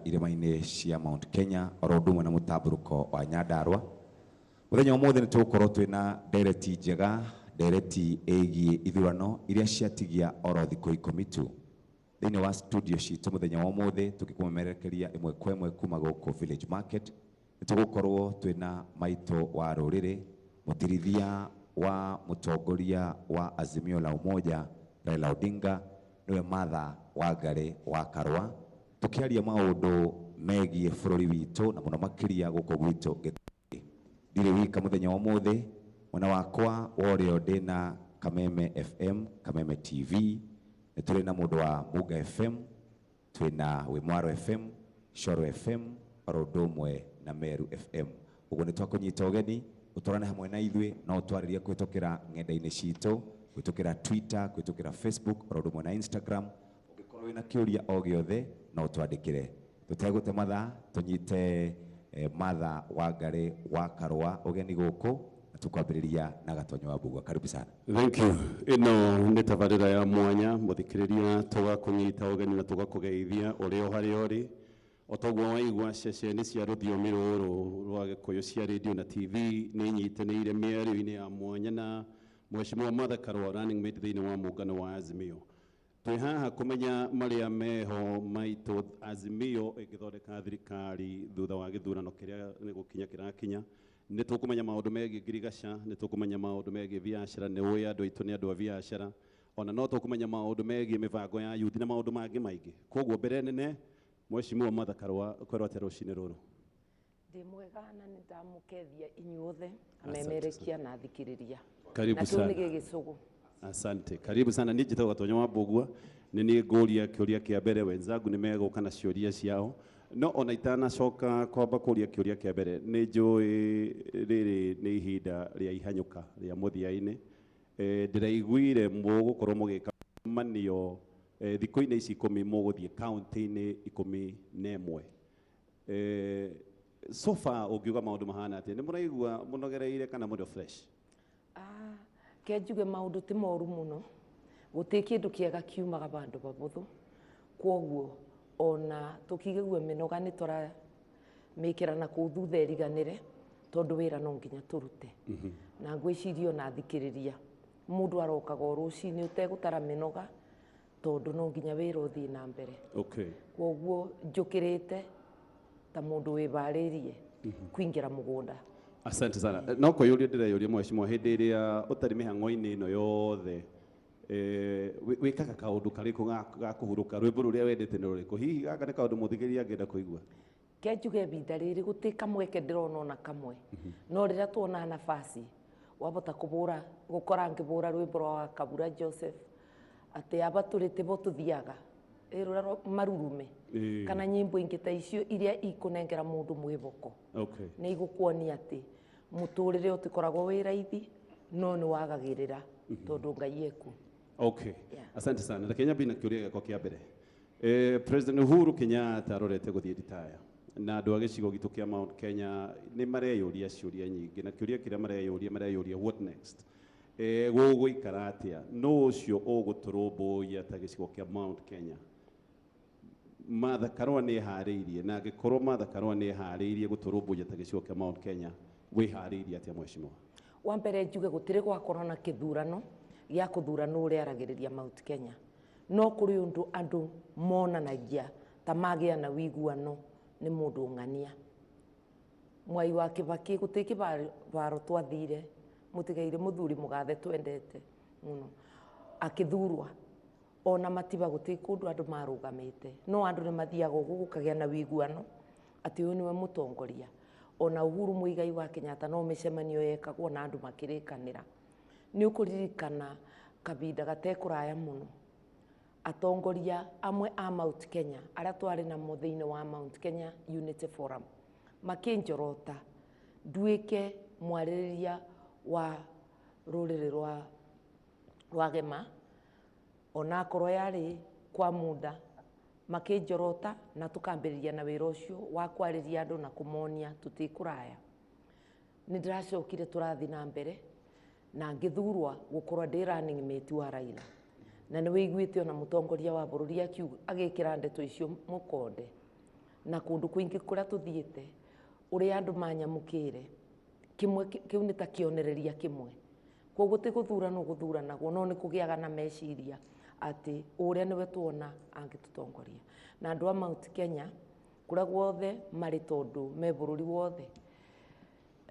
irima-inĩ cia Mount Kenya oro ũndũ ũmwe na mũtambũrũko wa Nyandarua. Mũthenya ũmũthĩ nĩtũgũkorwo twĩna ndereti njega, ndereti ĩgiĩ ithurano iria ciatigia oro thikũ 10 tu. Thĩinĩ wa studio citũ mũthenya wa ũmũthĩ tũkĩkũmemerekeria ĩmwe kwa ĩmwe kuma gũkũ Village Market, nĩtũgũkorwo twĩna maitũ wa rũrĩrĩ, mũtirithia wa mũtongoria wa Azimio la Umoja Raila Odinga, niwe Martha Wangari wa Karũa, tukiaria maũndũ megiĩ bũrũri witũ na mũno makĩria gũkũ gwitũ Gĩthurai. Ndirĩ wika mũthenya wa ũmũthĩ, mwena wakwa wa ũrĩo ndĩna Kameme FM, Kameme TV, nĩtũrĩ na mũndũ wa Muga FM, twĩna Wĩmwaro FM, Coro FM, oro ũndũ ũmwe na Meru FM. Ũguo nĩtwakũnyita ũgeni ũtũrane hamwe na ithuĩ, no twarĩrie kũhĩtũkĩra ng'enda-inĩ citũ, kũhĩtũkĩra Twitter, kũhĩtũkĩra Facebook, oro ũndũ ũmwe na Instagram. Ũngĩkorwo wĩna kĩũria o gĩothe no twandĩkĩre. Tũtegũte mathaa, tũnyite Martha Wangari wa Karũa ũgeni gũkũ, na tũkwambĩrĩria na Gatonyo wa Mbugua. Karibu sana. Thank you. Ino nĩ tabarĩra ya mwanya mũthikĩrĩria, tũgakũnyita ũgeni na tũgakũgeithia ũrĩ o harĩa ũrĩ. Otoguo waigua ceceni cia rũthiomi rũrũ rwa Gĩkũyũ cia radio na TV nĩ nyitanĩire mĩario-inĩ ya mwanya na Mheshimiwa Martha Karũa, running mate thĩinĩ wa muungano wa Azimio. Twĩ haha kũmenya marĩa meho maitũ Azimio ĩgĩthondeka thirikari thutha wa gĩthurano kĩrĩa nĩ gũkinya kĩrakinya. Nĩ tũkũmenya maũndũ megiĩ ngirigaca, nĩ tũkũmenya maũndũ megiĩ biacara, nĩ ũĩ andũ aitũ nĩ andũ a biacara, ona no tũkũmenya maũndũ megiĩ mĩbango ya youth na maũndũ mangĩ maingĩ. Koguo mbere nene, Mheshimiwa Martha Karũa, ũkorwo atĩa rũcinĩ rũrũ? Ndĩ mwega na nĩ ndamũkeithia inyuothe amemerekia na athikĩrĩria. Karibu sana. Na kĩu nĩ gĩgĩcũgũ. Asante. Karibu sana. Niĩ njĩtagwo Gatonyo wa Mbugua. Nĩ niĩ ngũria kĩũria kĩa mbere, wenzangu nĩ megũka na ciũria ciao. No ona itanacoka kwamba kũria kĩũria kĩa mbere, nĩ njũĩ rĩrĩ nĩ ihinda rĩa ihanyũka rĩa mũthia-inĩ. Ndĩraiguire mũgũkorwo mũgĩka manio thikũ-inĩ ici 10 mũgũthiĩ kaunti-inĩ 11. So far ũngiuga maũndũ mahana atĩa? Nĩ mũraigua mũnogereire kana mũndũ fresh? Ke njuge maũndũ ti moru mũno, gũtirĩ kĩndũ kĩega kiumaga bandũ babũthũ, kwoguo ona tũkigĩgua mĩnoga nĩ tũramĩkĩra na kũu thutha ĩriganĩre, tondũ wĩra no nginya tũrute. Na ngwĩciria ona athikĩrĩria, mũndũ arokaga o rũcinĩ ũtegũtara mĩnoga, tondũ no nginya wĩra ũthiĩ na mbere. Kwoguo njũkĩrĩte ta mũndũ wĩbarĩrie kũingĩra mũgũnda. Asante sana. No kũyũria ndĩreyũria Mheshimiwa, hĩndĩ ĩrĩa ũtarĩ mĩhang'o-inĩ ĩno yothe, wĩkaga kaũndũ karĩkũ ga kũhurũka? Rwĩmbo rũrĩa wendete nĩ rũrĩkũ? Hihi gaka nĩ kaũndũ mũthikĩrĩria angĩenda kũigua? Ke njuge ihinda rĩrĩ gũtirĩ kamweke ndĩrona ona kamwe, no rĩrĩa tuona nafasi wabota gũkora ngĩbũra rwĩmbo rwa Kabura Joseph atĩ aba tũrĩte bo tũthiaga rũra marurume kana nyĩmbo ingĩ ta icio iria ikũnengera mũndũ mwĩboko, nĩ igũkuonia atĩ mũtũrĩre ũtikoragwo wĩ raithi, no nĩ wagagĩrĩra tondũ Ngai eku. Asante sana. Reke nyambe na kĩũria gĩakwa kĩa mbere. President Uhuru Kenyatta arorete gũthiĩ ritaya, na andũ a gĩcigo gitũ kĩa Mount Kenya nĩ mareyũria ciũria nyingĩ, na kĩũria kĩrĩa mareyũria what next? Gũgũikara atĩa? No ũcio ũgũtũrũmbũiya ta gĩcigo kĩa Mount Kenya? Martha Karũa nĩ eharĩirie, na angĩkorwo Martha Karũa nĩ eharĩirie gũtũrũmbũiya ta gĩcigo kĩa Mount Kenya, wĩharĩirie atĩa Mheshimiwa? Wa mbere njuge gũtirĩ gwakorwo na kĩthurano gĩa kũthurana ũrĩa aragĩrĩria Mount Kenya, no kũrĩ ũndũ andũ monanagia ta magĩa na wiguano nĩ mũndũ ng'ania. Mwai wa Kĩbakĩ gũtirĩ kĩbaro twathire, mũtigaire mũthuri mũgathe twendete mũno akĩthurwa, ona matiba gũtirĩ kũndũ andũ marũgamĩte, no andũ nĩ mathiaga ũguo gũkagĩa na wiguano atĩ ũyũ nĩwe mũtongoria. Ona Uhuru Muigai wa Kenyatta no mĩcemanio yekagwo na andũ makĩrĩkanĩra. Nĩ ũkũririkana kabinda gatekũraya mũno, atongoria amwe a Mount Kenya arĩa twarĩ namo thĩinĩ wa Mount Kenya Unity Forum makĩnjorota nduĩke mwarĩrĩria wa rũrĩrĩ rwa Gema, ona akorwo yarĩ kwa muda, makĩnjorota na tũkambĩrĩria na wĩra ũcio wa kwarĩria andũ na kũmonia tũtikũraya. Nĩ ndĩracokire tũrathiĩ na mbere na ngĩthurwa gũkorwo ndĩ running mate wa Raila, na nĩ wĩiguĩte ona mũtongoria wa bũrũri agĩkĩra ndeto icio mũkonde, na kundu kwingi kuria tuthiite uria andu manyamukire kimwe kiu ni ta kionereria kimwe koguo ti guthuranagwo no ni kugiaga na meciria ati uria niwe tuona angitutongoria na andu a Mount Kenya kuria guothe mari tondu me bururi wothe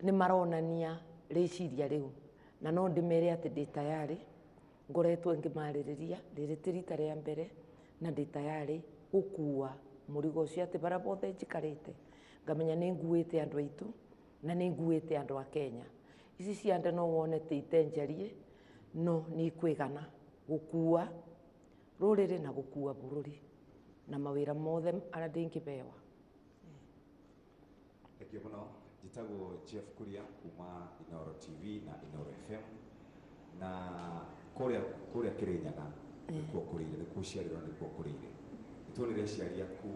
ni maronania riciria riu na no ndimere ati ndi tayari ngoretwo ngimaririria riri ti rita ria mbere na ndi tayari gukua murigo ucio ati bara bothe njikarite ngamenya ni nguite andu aitu na ni nguite andu a Kenya ici ciande no wone ti itenjerie no ni kwigana gukua ruriri na gukua bururi na mawira mothe aria ndingibewa. Thank you muno. Njitagwo Jeff Kuria kuma Inoro TV na Inoro FM na kuria Kirinyaga nikuo kurire nikuo ciarirwo nikuo kurire nituonire aciari aku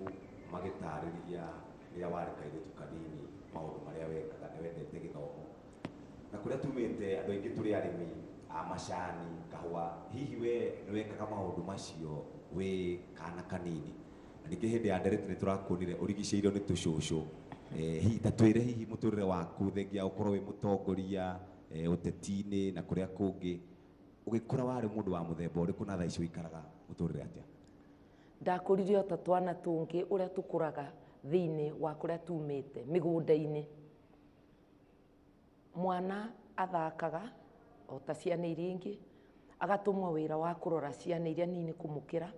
magitariria ria wari kairitu kanini maundu maria wekaga ni wendete githomo na kuria tumite andu aingi turi arimi a macani kahua hihi we ni wekaga maundu macio we kana kanini na ningi hindi ya ndereti ni turakuonire urigiceirio ni tucucu hihi tatwire hihi muturire waku thengia ukorwo wi mutongoria uteti-ini na kuria kungi ugikura wari mundu wa muthemba uriku na thaa icio ikaraga muturire atia? Ndakurire o ta twana tungi uria tukuraga thiini wa kuria tumite migunda-ini mwana athakaga o ta ciana iria ingi agatumwa wira wa kurora ciana iria nini kumukira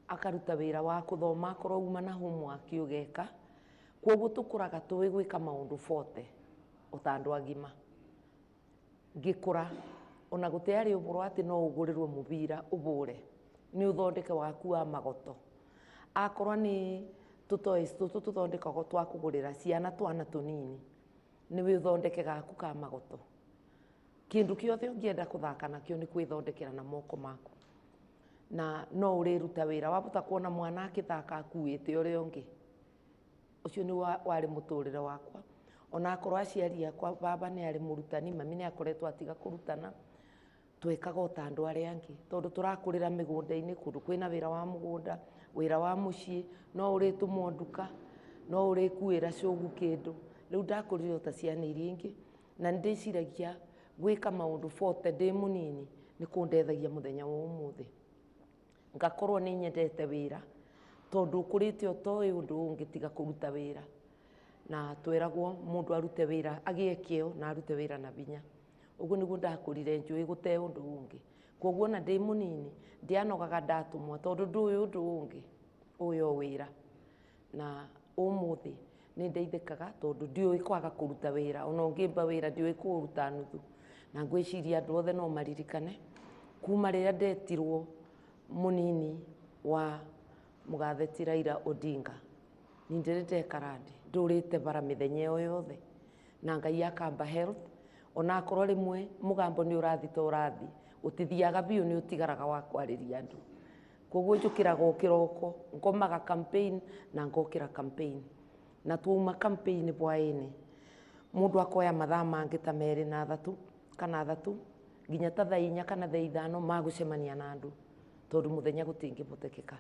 akaruta wira wa kuthoma akorwo uma na homework ugeka koguo tukuraga tuwi gwika maundu forte o ta andu agima ngikura ona gutiari uburo ati no ugurirwe mubira ubure ni uthondeke waku wa magoto akorwa ni tutoys tutu tuthondekagwo twa kugurira ciana twana tunini ni we uthondeke gaku ka magoto kindu kiothe ungienda kuthaka nakio ni kwithondekera na moko maku na no uriruta wira wabuta kuona mwana akithaka akuite uria ungi ucio ni wari muturire wakwa ona akorwo aciari akwa baba ni ari murutani mami ni akoretwo atiga kurutana twekaga o ta andu aria angi tondu turakurira migunda-ini kundu kwina wira wa mugunda wira wa mucii no uritumwo nduka no urikuira cogu kindu riu ndakurire o ta ciana iria ingi na ndiciragia gwika maundu forte ndi munini ni kundethagia muthenya wa umuthi ngakorwo ni nyendete wira tondu ukurite utoi undu ungitiga kuruta wira na tweragwo mundu arute wira agie kio na arute wira na binya uguo niguo ndakurire njui gute undu ungi koguo na ndi munini ndianogaga ndatumwa tondu ndui undu ungi uyo wira na umuthi ni ndeithikaga tondu ndiui kwaga kuruta wira ona ngimba wira ndiui kuruta nuthu na ngwiciria andu othe no maririkane kuma riria ndetirwo munini wa mugatheti Raila Odinga ni ndirite karandi ndurite bara mithenya iyo yothe na Ngai akamba health ona akorwo rimwe mugambo ni urathi to urathi utithiaga biu ni utigaraga wa kwariria andu koguo njukiraga kiroko ngomaga campaign na ngokira campaign na tuuma campaign bwaini mundu akoya mathaa mangi ta meri na thatu kana thatu nginya ta thaa 4 kana thaa 5 magucemania na andu tondu muthenya gutingibotekeka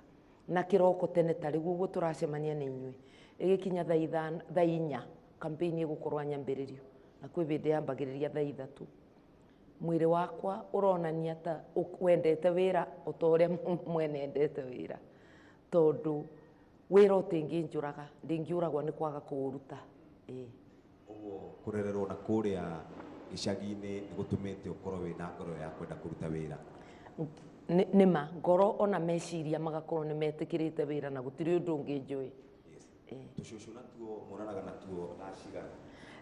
na kiroko tene tari guguo turacemania ni inyui igikinya thaa 4 campaign igukorwa nyambiririo na kwi bindi yambagiriria thaa 3 mwiri wakwa uronania ta wendete wira utoria mwene endete wira tondu wira utinginjuraga ndingiuragwa ni kwaga kuuruta uguo kurererwo na kuria gicagi-ini ni gutumite ukorwo wina ngoro ya kwenda kuruta wira nima ngoro ona meciria magakorwo ni metikirite wira na gutiri undu ungi njui tucucu natuo muranaga natuo nacigana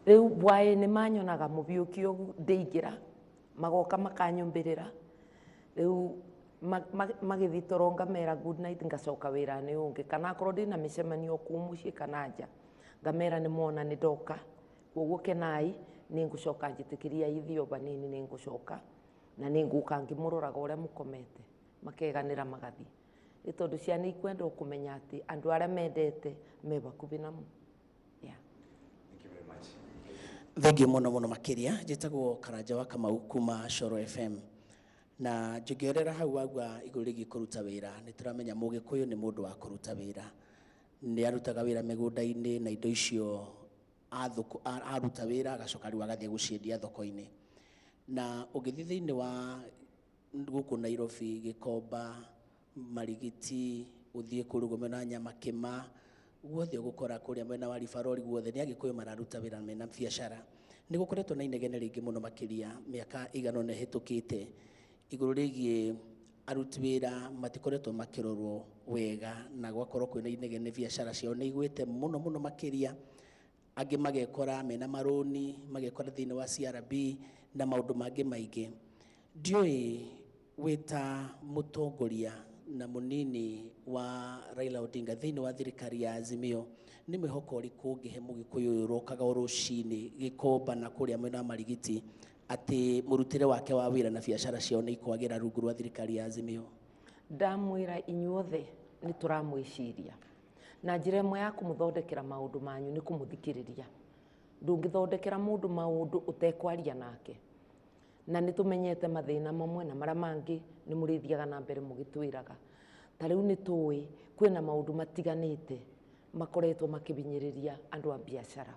riu bwae ni manyonaga mubiukio ndingira magoka makanyumbirira riu magithitoronga mera good night ngacoka wira ni ungi kana akorwo ndina micemanio kuu mucii kana nja ngamera ni mona ni ndoka koguo kenai ni ngucoka njitikiria ithio banini ni ngucoka na ni nguka ngimururaga uria mukomete makeganira magathi itondu ciana ikwenda kumenya ati andu aria mendete me bakubi namu. Thank you very much. Thengi muno makiria njitagwo Karanja wa Kamau kuma Coro FM na ngiorera hau agwa iguri gikuruta wira ni turamenya mugikuyu ni mundu wa kuruta wira nĩ arutaga wĩra mĩgũnda-inĩ na indo icio aruta wĩra agacoka rĩu agathiĩ gũciendia thoko-inĩ. Na ũgĩthiĩ thĩinĩ wa gũkũ Nairobi, Gĩkomba, Marigiti, ũthiĩ kũrugwo mena Nyamakĩma, guothe ũgũkora kũrĩa mwena wa Ribarori guothe nĩ Agĩkũyũ mararuta wĩra mena biacara. Nĩ gũkoretwo na inegene rĩingĩ mũno makĩria mĩaka ĩigana ũna ĩhĩtũkĩte igũrũ rĩgiĩ aruti wĩra matikoretwo makĩrorwo wega na gwakorwo kwĩna inegene biacara ciao nĩ igwĩte mũno mũno makĩria. Angĩ magekora mena marũni, magekora thĩinĩ wa CRB na maũndũ mangĩ maingĩ. Ndiũĩ wĩta mũtongoria na mũnini wa Raila Odinga thĩinĩ wa thirikari ya Azimio, nĩ mwĩhoko ũrĩkũ ũngĩhe Mũgĩkũyũ ũyũ ũrokaga rũcinĩ Gĩkomba na kũrĩa mwena wa Marigiti atĩ mũrutĩre wake wa wĩra na biacara ciao nĩ ikwagĩra rungu rwa thirikari ya Azimio? Ndamwĩra inyuothe nĩ tũramwĩciria na njĩra ĩmwe ya kũmũthondekera maũndũ manyu nĩ kũmũthikĩrĩria. Ndũngĩthondekera mũndũ maũndũ ũtekwaria nake, na nĩ tũmenyete mathĩna mamwe na marĩa mangĩ nĩ mũrĩthiaga na mbere mũgĩtwĩraga. Ta rĩu nĩ tũĩ kwĩna maũndũ matiganĩte makoretwo makĩbinyĩrĩria andũ a biacara.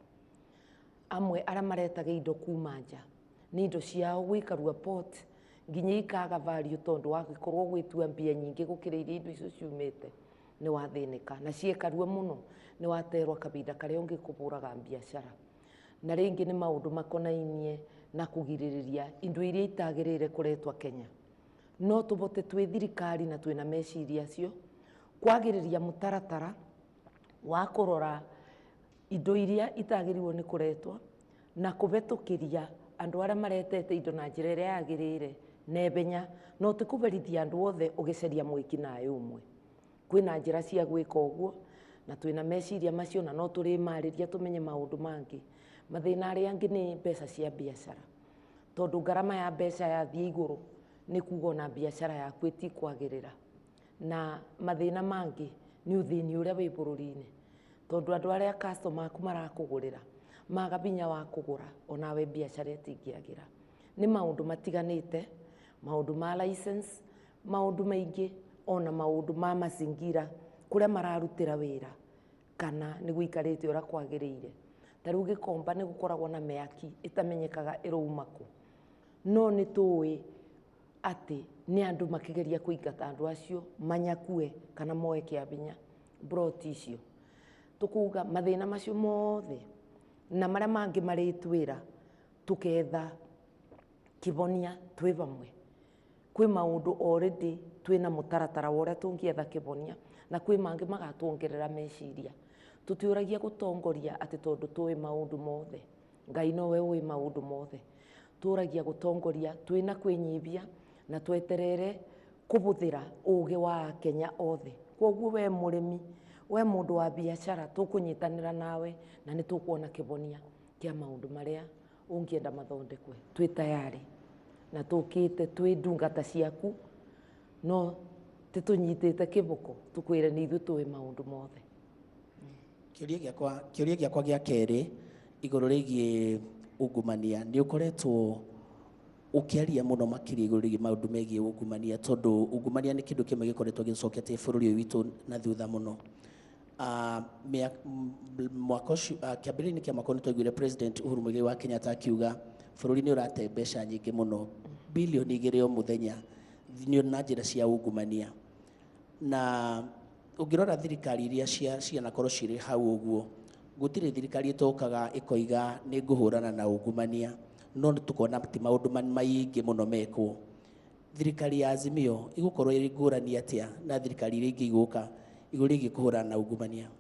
Amwe arĩa maretaga indo kuma nja nĩ indo ciao gũikarua port nginya ikaga value tondũ wagĩkorwo gwĩtua mbia nyingĩ gũkĩra iria indo icio ciumĩte nĩ wathĩnĩka, na ciĩkarua mũno nĩ waterwo kabinda karĩa ũngĩkũbũraga biacara. Na rĩngĩ nĩ maũndũ makonainie na kũgirĩrĩria indo iria itagĩrĩire kũretwa Kenya. No tũbote twĩ thirikari na twĩna meciria acio kwagĩrĩria mũtaratara wa kũrora indo iria itagĩrĩirwo nĩ kũretwa na kũbetũkĩria andũ arĩa maretete indo na njĩra ĩrĩa yagĩrĩire nebenya, no ti kũberithia andũ othe ũgĩcaria mwĩki naĩ ũmwe. Kwĩna njĩra cia gwĩka ũguo na twĩna meciria macio na no tũrĩmarĩria tũmenye maũndũ mangĩ. Mathĩna arĩa angĩ nĩ mbeca cia biacara, tondũ ngarama ya mbeca yathiĩ igũrũ nĩ kuga ona biacara yaku ĩtikwagĩrĩra. Na mathĩna mangĩ nĩ ũthĩni ũrĩa wĩ bũrũri-inĩ, tondũ andũ arĩa customer aku marakũgũrĩra maga binya wa kũgũra onawe biacara ĩtingĩagĩra. Nĩ maũndũ matiganĩte, maũndũ ma license, maũndũ maingĩ, ona maũndũ ma mazingira kũrĩa mararutĩra wĩra kana nĩ gũikarĩte ũrĩa kwagĩrĩire. Ta rĩu Gĩkomba nĩ gũkoragwo na mĩaki ĩtamenyekaga ĩrouma kũ, no nĩ tũĩ atĩ nĩ andũ makĩgeria kũingata andũ acio manyakue kana moe kĩabinya broti icio. Tũkuga mathĩna macio mothe na marĩa mangĩ marĩtwĩra tũketha kĩbonia twĩ bamwe. Kwĩ maũndũ already twĩna mũtaratara wa ũrĩa tũngĩetha kĩbonia na kwĩ mangĩ magatuongerera meciria. Tũtiũragia gũtongoria atĩ tondũ tũĩ maũndũ mothe, Ngai nowe ũĩ maũndũ mothe. Tũragia gũtongoria twĩna kwĩnyibia na tweterere kũbũthĩra ũgĩ wa Kenya othe. Kwoguo we mũrĩmi, we mũndũ wa biacara, tũkũnyitanĩra nawe na nĩ tũkuona kĩbonia kĩa maũndũ marĩa ũngĩenda mathondekwe. Twĩ tayari na tũkĩte twĩ ndungata ciaku, no tũnyitĩte kĩboko tũkwĩre nĩ ithuĩ tũĩ maũndũ mothe. Kĩũria gĩakwa gĩa kerĩ igũrũ rĩgiĩ ungumania, nĩ ũkoretwo ũkĩaria mũno makĩria igũrũ rĩgiĩ maũndũ megiĩ ungumania, tondũ ungumania nĩ kĩndũ kĩmwe gĩkoretwo gĩcokete bũrũri ũyũ witũ na thutha mũno. Kĩambĩrĩria-inĩ kĩa mwaka nĩ twaiguire President Uhuru Muigai wa Kenyatta akiuga bũrũri nĩ ũrate mbeca nyingĩ mũno, bilioni 2 o mũthenya na njĩra cia ungumania. Na ũngĩrora thirikari iria cianakorwo cirĩ hau ũguo, gũtirĩ thirikari ĩtokaga ĩkoiga nĩ ngũhũrana na ungumania, no nĩ tũkona atĩ maũndũ maingĩ mũno mekwo. Thirikari ya Azimio igũkorwo ĩrĩ ngũrani atĩa na thirikari iria ingĩ igũka igũrũ rĩgiĩ kũhũrana na ungumania?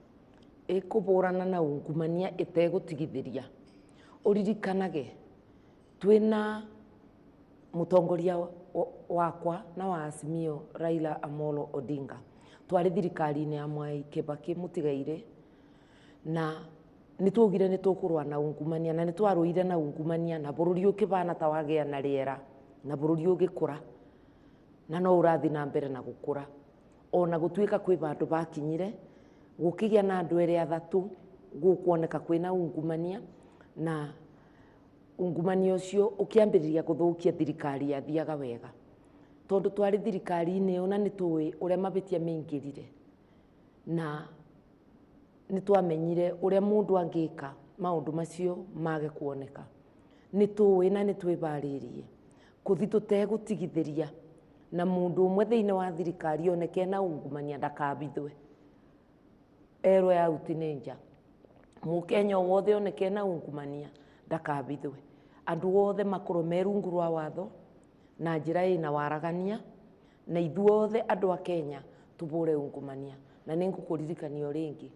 Ĩkũhũrana na ungumania ĩtegũtigithĩria. Ũririkanage twĩna mũtongoria wakwa na wa Azimio Raila Amolo Odinga, twarĩ thirikari-inĩ ya Mwai Kibaki mũtigaire, na nĩ tuogire nĩ tũkũrũa na ungumania na nĩ twarũire na ungumania, na bũrũri ũkĩbana ta wagĩa na rĩera na bũrũri ũgĩkũra na no ũrathi na mbere na gũkũra. Ona gũtuĩka kwĩ bandũ bakinyire gũkĩgĩa na andũ erĩ athatũ gũkuoneka kwĩna ungumania, na ungumania ũcio ũkĩambĩrĩria gũthũkia thirikari yathiaga wega, tondũ twarĩ thirikari-inĩ ĩyo na nĩ tũĩ ũrĩa mabĩtia maingĩrire na nĩ twamenyire ũrĩa mũndũ angĩka maũndũ macio mage kuoneka. Nĩ tũĩ na nĩ twĩbarĩrie kũthi tũtegũtigithĩria na mũndũ ũmwe thĩinĩ wa thirikari oneke na ungumania ndakabithwe. Erwe out nĩ nja. Mũkenya wothe oneke na ungumania ndakabithwe. Andũ othe makorwo me rungu rwa watho na njĩra ĩna waragania, na ithuothe andũ a Kenya tũbũre ungumania. Na nĩ ngũkũririkania rĩngĩ,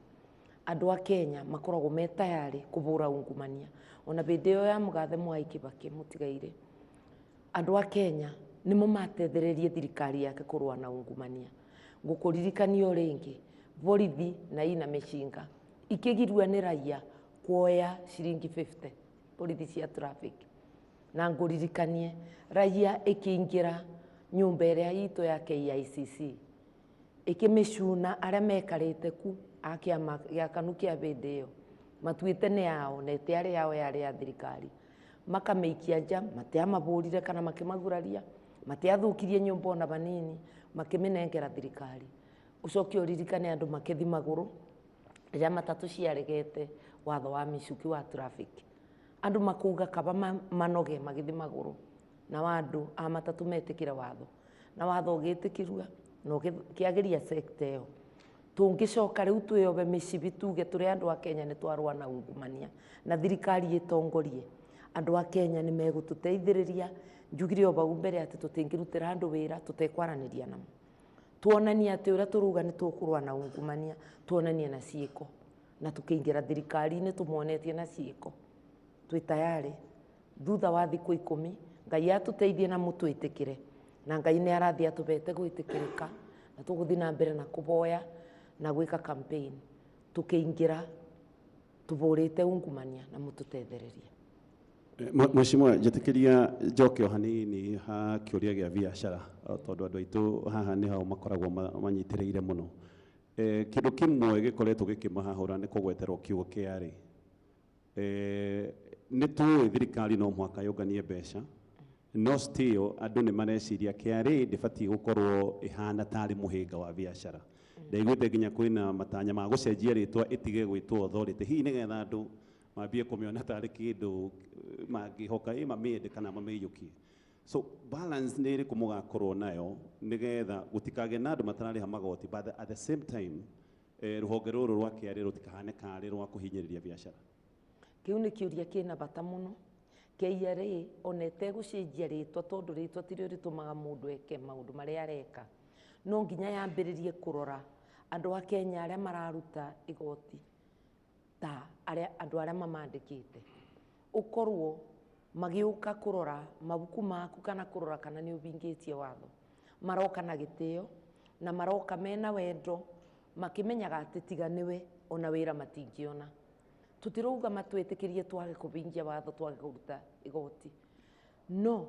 andũ a Kenya makoragwo me tayari kũbũra ungumania. Ona bĩndĩ ĩyo ya mũgathe Mwai Kĩbakĩ mũtigaire, andũ a Kenya nĩmo matethererie thirikari yake kũrũa na ungumania. Ngũkũririkania rĩngĩ, borithi na ina mĩcinga ikĩgirua nĩ raia kuoya ciringi 50 borithi cia traffic. Na ngũririkanie raia ĩkĩingĩra nyũmba ĩrĩa itũ ya KICC ĩkĩmĩcuna arĩa mekarĩte ku a kĩama gĩa KANU kĩa bĩndĩ ĩyo matuĩte nĩ yao na ĩtiarĩ yao, yarĩ ya thirikari, makamĩikia nja, matiamabũrire kana makĩmaguraria, matiathũkirie nyũmba ona banini, makĩmĩnengera thirikari. Ũcoke ũririkane andũ makĩthi magũrũ rĩrĩa matatũ ciaregete watho wa mĩcuki wa traffic. Andũ makuga kaba manoge magĩthi magũrũ, na andũ a matatũ metĩkĩre watho, na watho ũgĩtĩkĩrua na ũkĩagĩria sekta ĩyo. Tũngĩcoka rĩu twĩobe mĩcibi tuge tũrĩ andũ a Kenya nĩ twarũa na ungumania na thirikari ĩtongorie, andũ a Kenya nĩ megũtũteithĩrĩria. Njugire o bau mbere atĩ tũtingĩrutĩra andũ wĩra tũtekwaranĩria namo. Tuonanie atĩ ũrĩa tũruga nĩ tũkũrũa na ungumania, tuonanie na ciĩko, na tũkĩingĩra thirikari-inĩ tũmuonetie na ciĩko. Twĩ tayari thutha wa thikũ 10 Ngai atũteithie na mũtwĩtĩkĩre, na Ngai nĩ arathiĩ atũbete gwĩtĩkĩrĩka, na tũgũthiĩ na mbere na kũboya na gwĩka campaign tũkĩingĩra tũbũrĩte ungumania na mũtũtethererie. Mheshimiwa, njĩtĩkĩria njoke o hanini ha kĩũria gĩa biacara, tondũ andũ aitũ haha nĩ hao makoragwo manyitĩrĩire mũno. Kĩndũ kĩmwe gĩkoretwo gĩkĩmahahũra nĩ kũgweterwo kiugo kĩarĩ. Nĩ tũĩ thirikari no mũhaka yũnganie mbeca, no still andũ nĩ mareciria KRA ndĩbatiĩ gũkorwo ĩhana tarĩ mũhĩnga wa biacara. Ndaiguĩte nginya kwĩna matanya ma gũcenjia rĩtwa ĩtige gwĩtwo authority, hihi nĩgetha andũ mambie kũmĩona tarĩ kĩndũ mangĩhoka mamĩende kana mamĩiyũkie. So balance nĩ ĩrĩkũ mũgakorwo nayo nĩgetha gũtikagĩe na andũ matararĩha magoti, but at the same time rũhonge rũrũ rwa KRA rũtikahane karĩ rwa kũhinyĩrĩria biacara? Kĩu nĩ kĩũria kĩna bata mũno. KRA ona ĩtegũcenjia rĩtwa, tondũ rĩtwa tirĩo rĩtũmaga mũndũ eke maũndũ marĩa areka, no nginya yambĩrĩrie kũrora andũ a Kenya arĩa mararuta igoti ta andũ arĩa mamandĩkĩte, ũkorwo magĩũka kũrora mabuku maku kana kũrora kana nĩ ũbingĩtie watho, maroka na gĩtĩo na maroka mena wendo, makĩmenyaga atĩ tiga nĩwe ona wĩra matingĩona. Tũtirauga matwĩtĩkĩrie twage kũbingia watho, twage kũruta igoti, no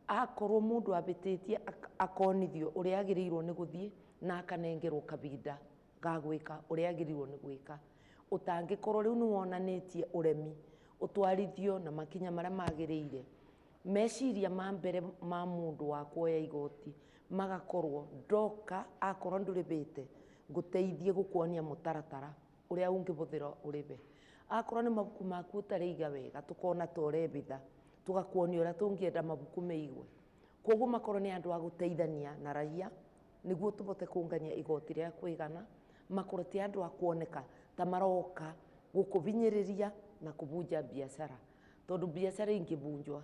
akorwo mũndũ abĩtĩtie akonithio ũrĩa agĩrĩirwo nĩ gũthiĩ na akanengerwo kabinda ga gwĩka ũrĩa agĩrĩirwo nĩ gwĩka. Ũtangĩkorwo rĩu nĩ wonanĩtie ũremi, ũtwarithio na makinya marĩa magĩrĩire, meciria ma mbere ma mũndũ wa kuoya igoti magakorwo ndoka akorwo ndũrĩbĩte ngũteithie gũkuonia mũtaratara ũrĩa ũngĩbũthĩra ũrĩbe. Akorwo nĩ mabuku maku ũtaraiga wega, tũkona torebitha tũgakuonia ũrĩa tũngĩenda mabuku meigwe. Koguo makorwo nĩ andũ a gũteithania na raia nĩguo tũbote kũngania igoti rĩa kũigana, makorwo ti andũ a kuoneka ta maroka gũkũbinyĩrĩria na kũbunja biacara, tondũ biacara ingĩbunjwa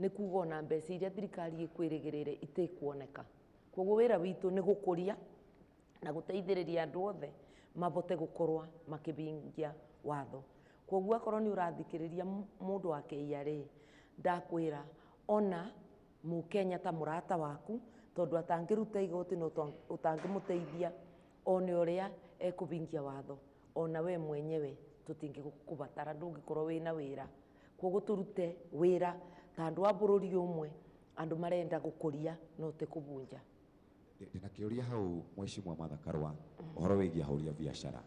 nĩ kuga ona mbeca iria thirikari ĩkwĩrĩgĩrĩire itĩkuoneka. Koguo wĩra witũ nĩ gũkũria na gũteithĩrĩria andũ othe mabote gũkorwo makĩbingia watho. Koguo akorwo nĩ ũrathikĩrĩria mũndũ wa KRA, ndakwĩra ona Mũkenya ta mũrata waku, tondũ atangĩruta igoti na ũtangĩmũteithia one ũrĩa ekũbingia watho, ona we mwenyewe tũtingĩkũbatara, ndũngĩkorwo wĩna wĩra. Koguo tũrute wĩra ta andũ a bũrũri ũmwe, andũ marenda gũkũria no ti kũbunja. Ndĩna kĩũria hau Mheshimiwa Martha Karua, ũhoro wĩgiĩ ahũri a biacara.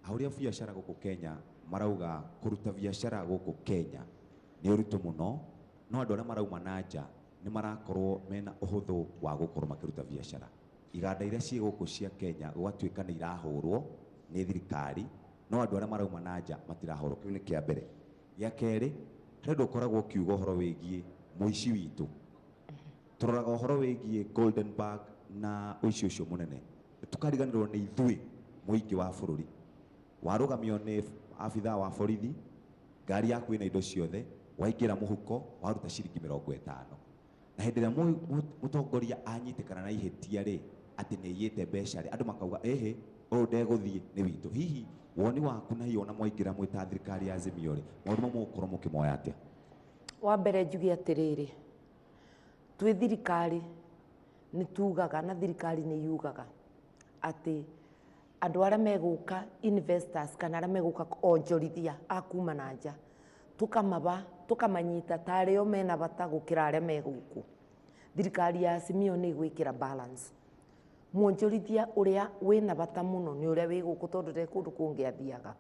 Ahũri a biacara gũkũ Kenya marauga kũruta biacara gũkũ Kenya nĩ ũritũ mũno, no andũ arĩa marauma na nja nĩ marakorwo mena ũhũthũ wa gũkorwo makĩruta biacara. Iganda iria ciĩ gũkũ cia Kenya gwatuĩka nĩ irahũrwo nĩ thirikari, no no andu aria marauma na nja matirahoro. Kiu ni kia mbere. Gia keri rendo koragwo kiugo horo wigie muici witu turoraga horo wigie Goldenberg na uici ucio munene tukariganirwo ni ithui muingi wa bururi warugamio ni afitha wa borithi ngari yaku ina indo ciothe waingira muhuko waruta ciringi 50 na hindi ria mutongoria anyitikana na ihetia ri ati ni iyite mbeca ri andu makauga ehe uyu ndeguthie ni witu. Hihi woni waku na hiyo na mwaingira mwita thirikari ya Azimio ri maundu mamwe mukorwo mukimoya atia? Wa mbere njuge atiriri twi thirikari ni tugaga na thirikari ni yugaga ati andu aria meguka investors kana aria meguka onjorithia akuma na nja tukamanyita tario mena bata gukira aria meguku. Thirikari ya Azimio ni gwikira balance. Mwonjorithia uria wina bata muno ni uria wi guku tondu de kundu kungi athiaga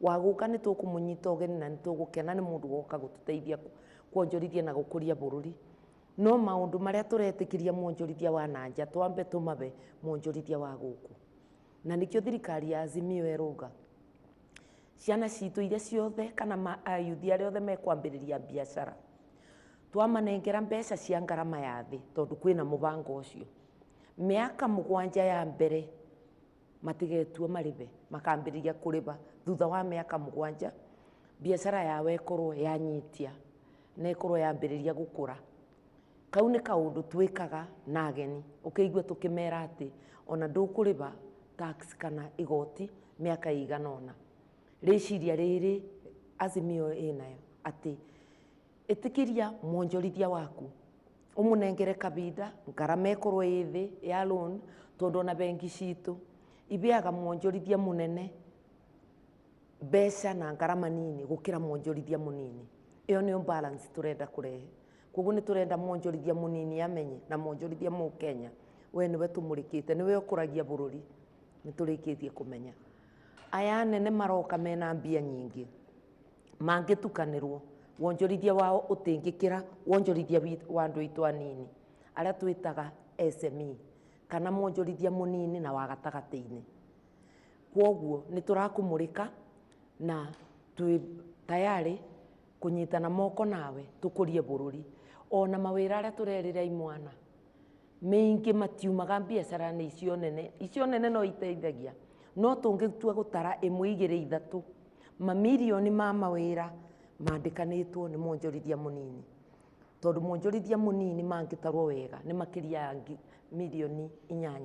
waguka ni tukumunyita ugeni na ni tugukena ni mundu woka gututeithia kuonjorithia na gukuria bururi. No maundu maria turetikiria mwonjorithia wa nanja twambe tumabe mwonjorithia wa guku. Na nikio thirikari ya Azimio eruga ciana citu iria ciothe kana ayuthi aria othe mekwambiriria biashara twamanengera mbeca cia ngarama ya thi tondu kwina mubango ucio. Miaka 7 ya mbere matigetua maribe makambiriria kuriba thutha wa miaka 7 biashara yawe ikorwo yanyitia na ikorwo yambiriria gukura. Kau ni kaundu twikaga na ageni ukigwa tukimera ati ona ndukuriba tax kana igoti miaka iganona. Riciria riri Azimio inayo ati itikiria mwonjorithia waku umunengere kabida ngarama ikorwo ithi ya loan tondu na bengi citu ibiaga mwonjorithia munene mbeca na ngarama nini gukira mwonjorithia munini. Iyo ni balance turenda kurehe. Koguo ni turenda mwonjorithia munini amenye na mwonjorithia mu Kenya we niwe tumurikite niwe ukuragia bururi ni turikitie kumenya. Aya nene maroka mena mbia nyingi mangitukanirwo wonjorithia wao utingikira wonjorithia wa andu itu anini aria twitaga SME kana mwonjorithia munini na wa gatagati-ini. Kwoguo ni turakumurika na twi tayari kunyitana moko nawe tukurie bururi. Ona mawira aria turerira imwana maingi matiumaga biashara ni icio nene no iteithagia no tungitua gutara imwe igiri ithatu mamilioni ma mawira mandikanitwo ni mwonjorithia munini tondu mwonjorithia munini mangitarwo wega ni makiria ya milioni 8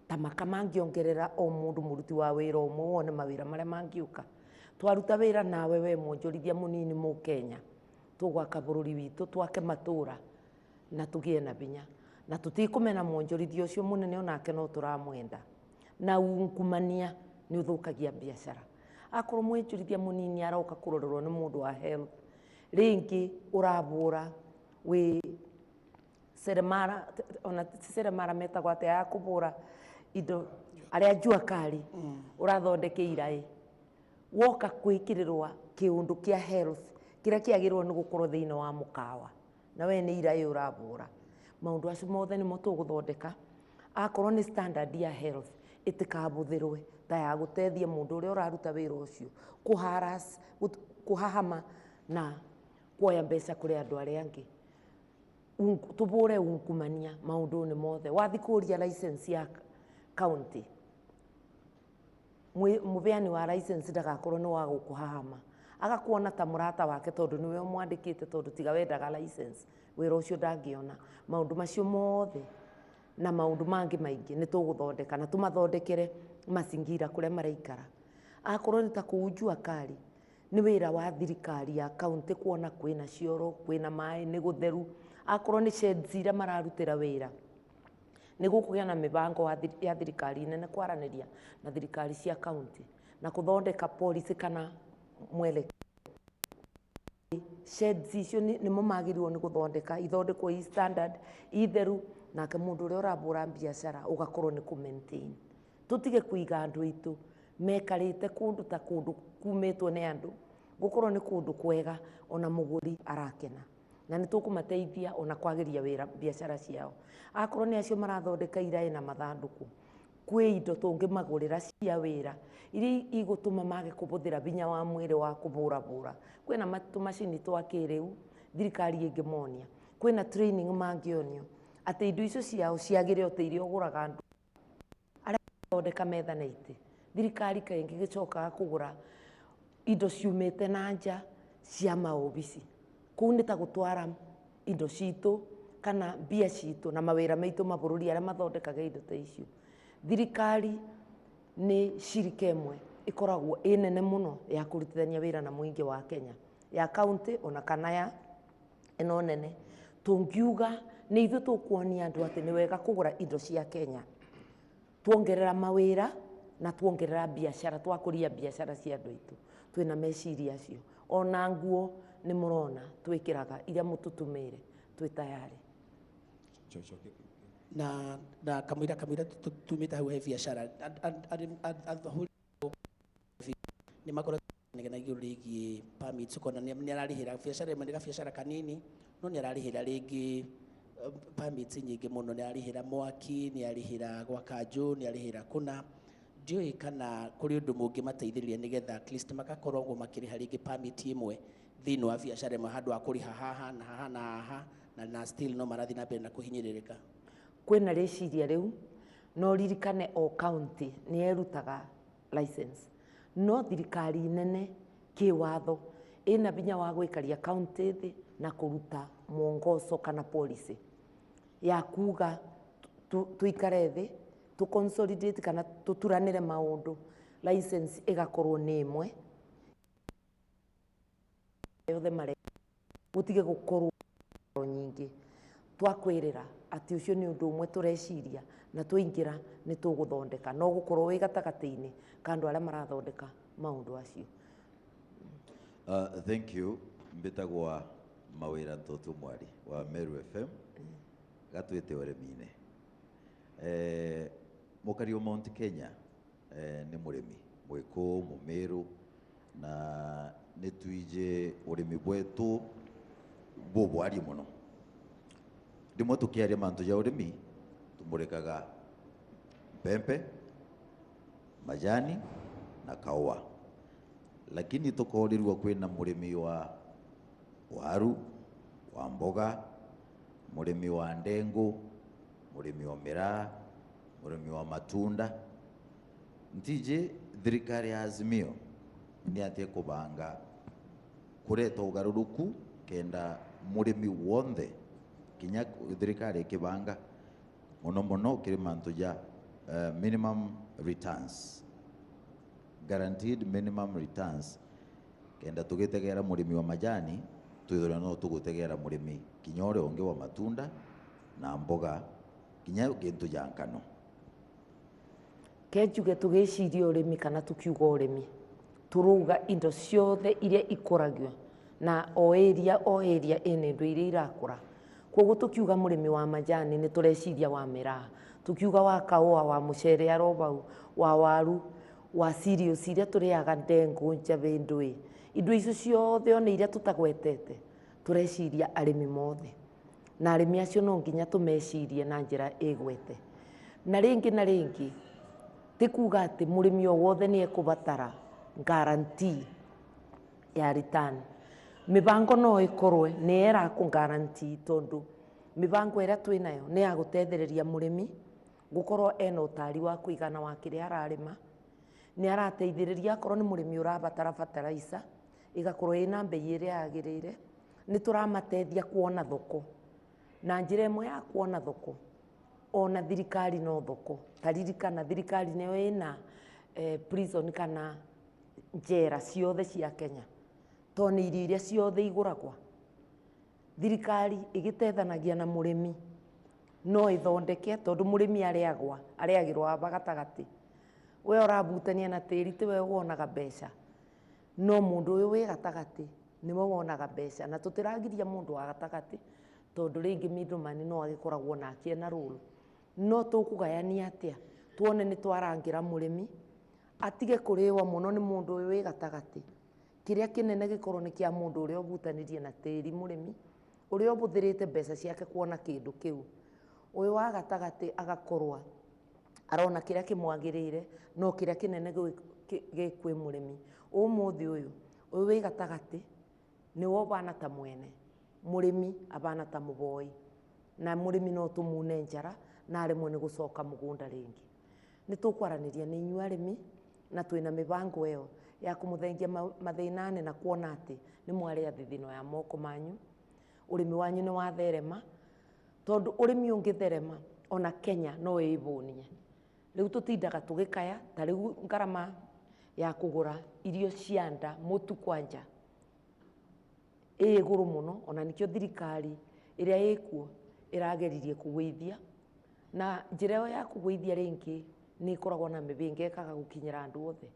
tamaka mangiongerera o mundu muruti wa wira umwe wone mawira maria mangiuka. Twaruta wira nawe we mwonjorithia munini mu Kenya tugwaka bururi witu twake matura na tugie na binya na tutikumena mwonjorithia ucio munene onake no turamwenda na ungumania ni uthukagia biashara. Akorwo mwonjorithia munini aroka kurorerwo ni mundu wa health ringi urabura wi seremara ona seremara metagwo ate ya kubura indo aria jua kali urathondeke irai woka kwikirirwa kiundu kia health kiria kiagirwo ni gukorwo thiini wa mukawa na we ni irai urabura. Maundu acio mothe ni mo tuguthondeka akorwo ni standard ya health itikabuthirwe ta ya gutethia mundu uria uraruta wira ucio kuhahama na kuoya mbeca kuri andu aria angi. Tubure ungumania maundu ni mothe. Wathikuria license ya county mubeani wa license ndagakorwo ni wa gukuhahama agakuona ta murata wake tondu niwe umwandikite tondu tiga wendaga license wira ucio ndangiona. Maundu macio mothe na maundu mangi maingi ni tuguthondeka na tumathondekere masingira kuria maraikara. Akorwo ni ta kuujua kali ni wira wa thirikari ya county kuona kwina cioro kwina mai ni gutheru. Akorwo ni sheds iria mararutira wira ni gukugia na mibango ya thirikari nene kwaraniria na thirikari cia county na kuthondeka policy kana mwele sheds icio ni mo magirirwo ni guthondeka ithondekwo i standard itheru na ke mundu uria urabura biashara ugakorwo ni ku maintain. Tutige kuiga andu itu mekarite kundu ta kundu kumetwo ni andu gukorwo ni kundu kwega ona muguri arakena na ni tukumateithia ona kwagiria wira biashara ciao. Akorwo ni acio marathondeka irai na mathanduku kwĩ indo tũngĩmagũrĩra cia wĩra iria igũtũma mage kũbũthĩra binya wa mwĩrĩ wa kũbũrabũra. Kwĩna tũmacini twa kĩrĩu thirikari ĩngĩmonia, kwĩna training mangĩonio atĩ indo icio ciao ciagĩre ũteithio ũgũraga andũ arĩa mathondeka metha na itĩ. Thirikari kaingĩ gĩcokaga kũgũra indo ciumĩte na nja cia maobici. Kũu nĩ ta gũtwara indo citũ kana mbia citũ na mawĩra maitũ mabũrũri arĩa mathondekaga indo ta icio. Thirikari nĩ shirika ĩmwe ĩkoragwo ĩnene mũno ya kũrutithania wĩra na mũingĩ wa Kenya, ya kaunti ona kana ya ĩno nene. Tũngiuga nĩ ithuĩ tũkuonia andũ atĩ nĩ wega kũgũra indo cia Kenya, tuongerera mawĩra na tuongerera biacara, twakũria biacara cia andũ aitũ, twĩna meciria acio. Ona nguo nĩ mũrona twĩkĩraga iria mũtũtũmĩre twĩ tayari. Na kamwira tumĩte hau he biacara nĩ makoretwo nĩgetha igũrũ rĩgiĩ permits, ũkona nĩ ararĩhĩra biacara ĩmwe nĩ gabiacara kanini no nĩ ararĩhĩra rĩngĩ permits nyingĩ mũno, nĩ ararĩhĩra mwaki, nĩ ararĩhĩra gwa kanjũ, nĩ ararĩhĩra kũna. Ndiũĩ kana kũrĩ ũndũ mũngĩmateithĩrĩria nĩgetha at least magakorwo makĩrĩha rĩngĩ permit ĩmwe thĩinĩ wa biacara ĩmwe handũ wa kũrĩha haha na haha na haha na still no marathiĩ na mbere na kũhinyĩrĩrĩka. Kwĩna rĩciria rĩu no ririkane o county nĩ erutaga license, no thirikari nene kĩwatho ĩna binya wa gwĩkaria county thĩ na kũruta mwongozo kana policy ya kuga tuikare thĩ tu consolidate kana tuturanĩre maũndũ, license ĩgakorwo nĩ ĩmwe yothe mare gũtige gũkorwo nyingĩ. Twakwĩrĩra atĩ ũcio nĩ ũndũ ũmwe tũreciria na twaingĩra nĩ tũgũthondeka, no gũkorwo wĩ gatagatĩ-inĩ ka andũ arĩa marathondeka maũndũ acio. Thank you. Mbĩtagwo Mawĩra Ntoto Mwari wa Meru FM gatwĩte ũrĩmi-inĩ. Mũkario Mount Kenya nĩ mũrĩmi mwĩkũ mũmĩrũ na nĩ tuije ũrĩmi bwetu bũbwari mũno. Ndimwe tũkĩaria mantu ya ũrĩmi tumũrĩkaga mbembe, majani na kaũa, lakini tukorirwo kwĩna mũrĩmi wa waru, wa mboga, mũrĩmi wa ndengũ, mũrĩmi wa miraa, mũrĩmi wa matunda. Ntije thirikari ya Azimio nĩ atĩ kũbanga kũreta ũgarũrũku kenda mũrĩmi wothe kinya thirikari kibanga mũno kiri mantu ya minimum returns, guaranteed minimum returns, kenda tugitegera mũrĩmi wa majani twithora no tugutegera mũrĩmi kinya ũrĩa ũngĩ wa matunda na mboga kinya kintu ya ngano. Kenjuge tugĩciria ũrĩmi kana tukiuga ũrĩmi turuga indo ciothe iria ikũragio na o area ĩna indo iria irakũra. Koguo tukiuga mũrĩmi wa majani nĩ tũreciria wa miraa, tukiuga wa kaũa, wa mũcere arobau, wa waru, wa cereals iria tũrĩaga ndengũ, njabĩ, ndũĩ, indo icio ciothe ona iria tũtagwetete tũreciria arĩmi mothe, na arĩmi acio no nginya tũmecirie na njĩra ĩgwete. Na rĩngĩ ti kuga atĩ mũrĩmi o wothe nĩ ekũbatara guarantee ya return. Mibango no ikorwe nĩ era ku guarantee tondu mibango ĩrĩa twĩnayo nĩ ya gũteithĩrĩria mũrĩmi gũkorwo ena ũtari wa kũigana wa kĩrĩa ararĩma, nĩ arateithĩrĩria akorwo nĩ mũrĩmi ũrabatara fertilizer ĩgakorwo ĩna mbei ĩrĩa yagĩrĩire, nĩ tũramateithia kuona thoko na njĩra ĩmwe ya kuona thoko. Ona thirikari no thoko, taririkana thirikari nĩyo ĩna prison kana njera ciothe cia Kenya, to nĩ irio iria ciothe igũragwa. Thirikari ĩgĩteithanagia na mũrĩmi no ĩthondeke, tondũ mũrĩmi arĩagĩrwo aba gatagatĩ. We ũrabutania na tĩri tiwe wonaga mbeca, no mũndũ ũyũ wĩ gatagatĩ nĩwe wonaga mbeca, na tũtiragiria mũndũ wa gatagatĩ tondũ rĩngĩ middleman no agĩkoragwo nake na rũrũ. No tũkũgayania atĩa tuone nĩ twarangĩra mũrĩmi atige kũrĩo mũno nĩ mũndũ ũyũ wĩ gatagatĩ, kĩrĩa kĩnene gĩkorwo nĩ kĩa mũndũ ũrĩa ũbutanĩrie na tĩri, mũrĩmi ũrĩa ũbũthĩrĩte mbeca ciake kuona kĩndũ kĩu. Ũyũ wa gatagatĩ agakorwo arona kiria kimwagirire no kiria kinene gikwi murimi umuthi uyu wi gatagati ni wo bana ta mwene murimi abana ta muboi na murimi no tumune njara na arimwe ni gucoka mugunda ringi ni tukwaraniria ni inyua arimi na twina mibango iyo ya kumuthengia mathinane na kuona ati ni mwaria thithino ya moko manyu urimi wanyu ni watherema tondu urimi ungitherema ona Kenya no ibunie riu tutindaga tugikaya ta riu ngarama ya kugura irio cianda mutu kwanja iguru muno ona nikio thirikari iria ikuo irageririe kugwithia na njira ya kugwithia ringi ni ikoragwo na mibinga ikaga gukinyira andu othe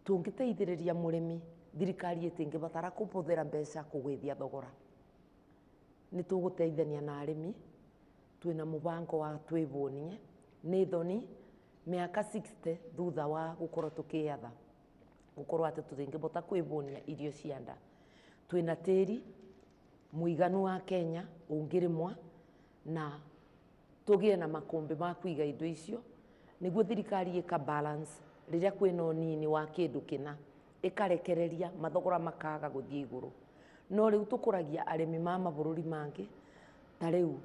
tungiteithiriria murimi thirikari itingibatara kubuthira mbeca kugwithia thogora ni tuguteithania na arimi twina mubango wa twibunie ni thoni miaka 60 thutha wa gukorwo tukiatha gukorwo ati tutingibota kwibunia irio cianda twina tiri muiganu wa Kenya ungirimwa na tugie na makumbi ma kwiga indo icio niguo thirikari ika balance riria kwina unini wa kindu kina ikarekereria mathogora makaga guthie iguru no riu tukuragia arimi ma mabururi mangi ta riu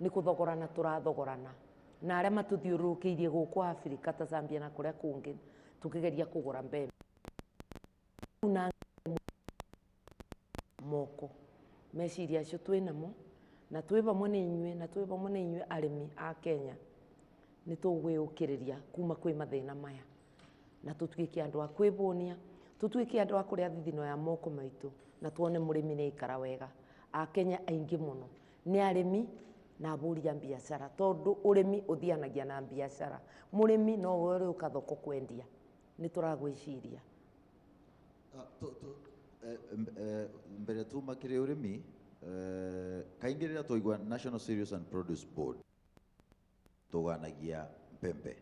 ni kuthogorana turathogorana na aria matuthiurukiirie guku Afrika ta Zambia na kuria kungi tukigeria kugura mbembe na moko meciria acio twinamo na twi bamwe ni inyue na twi bamwe ni inyue arimi a Kenya ni tugwiukiriria kuma kwi mathina maya na tutwike andu a kwibunia tutwike andu a kuria thithino ya moko maitu na tuone murimi ni ikara wega a Kenya aingi muno ni arimi na aburi ya biashara tondu urimi uthianagia na biashara murimi no wore ukathoko kwendia ni turagwiciria mbere tu makire urimi kaingi riria tuigua National Cereals and Produce Board tuganagia mpembe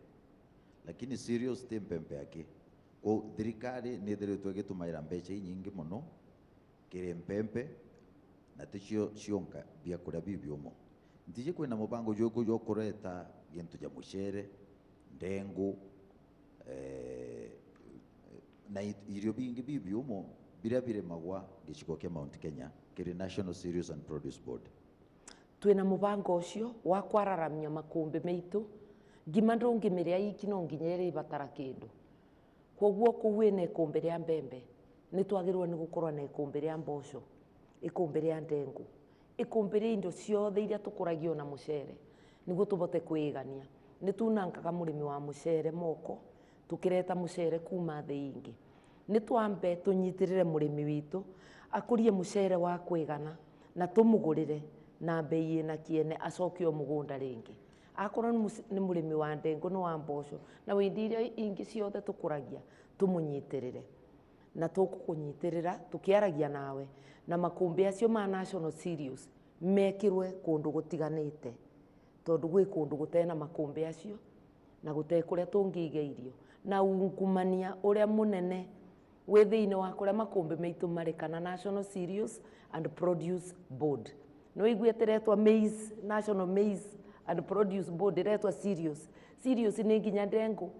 lakini cereals ti mpembe yake ko thirikari ni thiritwe gitumaira mbeca nyingi muno kire mpembe na ticio cionka bia kuria bibiumo ntije kwina mubango juko jo kureta gintu ja mucere ndengu na irio bingi bibiumo biria biremagwa gicigo kia Mount Kenya kiri National Cereals and Produce Board twina mubango ucio wa kwararamia makumbi meitu ngima ndungimiria iki no nginyere ibatara kindu koguo kuwine ikumbi ria mbembe ni twagirwo ni gukorwa na ikumbi ria mboco ikumbi ria ndengu ikumbi ria indo ciothe iria tukuragio na mucere niguo tubote kwigania ni tunangaga murimi wa mucere moko tukireta mucere kuma thi ingi ni twambe tunyitirire murimi witu akurie mucere wa kwigana na tumugurire na bei na kiene acokio mugunda ringi akorwo ni murimi wa ndengu no wa mboco na windi iria ingi ciothe tukuragia tumunyitirire na tukukunyitirira tukiaragia nawe na makumbi acio ma National Cereals mekirwe kundu gutiganite tondu gwi kundu gutena makumbi acio na gute kuria tungiiga irio na ungumania uria munene wi thiini wa kuria makumbi meitu mari kana National Cereals and Produce Board no igweteretwa Maize National Maize and Produce Board iretwa cereals ni nginya ndengu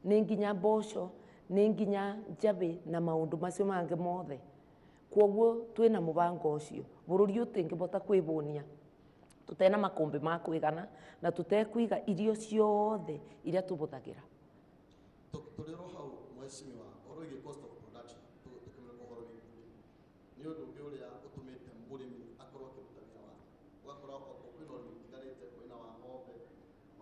ni nginya mboco ni nginya njabi na maundu macio mangi mothe koguo twina mubango ucio bururi utingibota kwibunia tutena makumbi ma kwigana na tutekwiga irio ciothe iria tubuthagira turiro hau mweshimiwa oroige cost of production tukimira kuhoro ni undu ungi uria utumite murimi akorwo akiruta wira wake ugakora kwina urimi utigarite kwina wa ng'ombe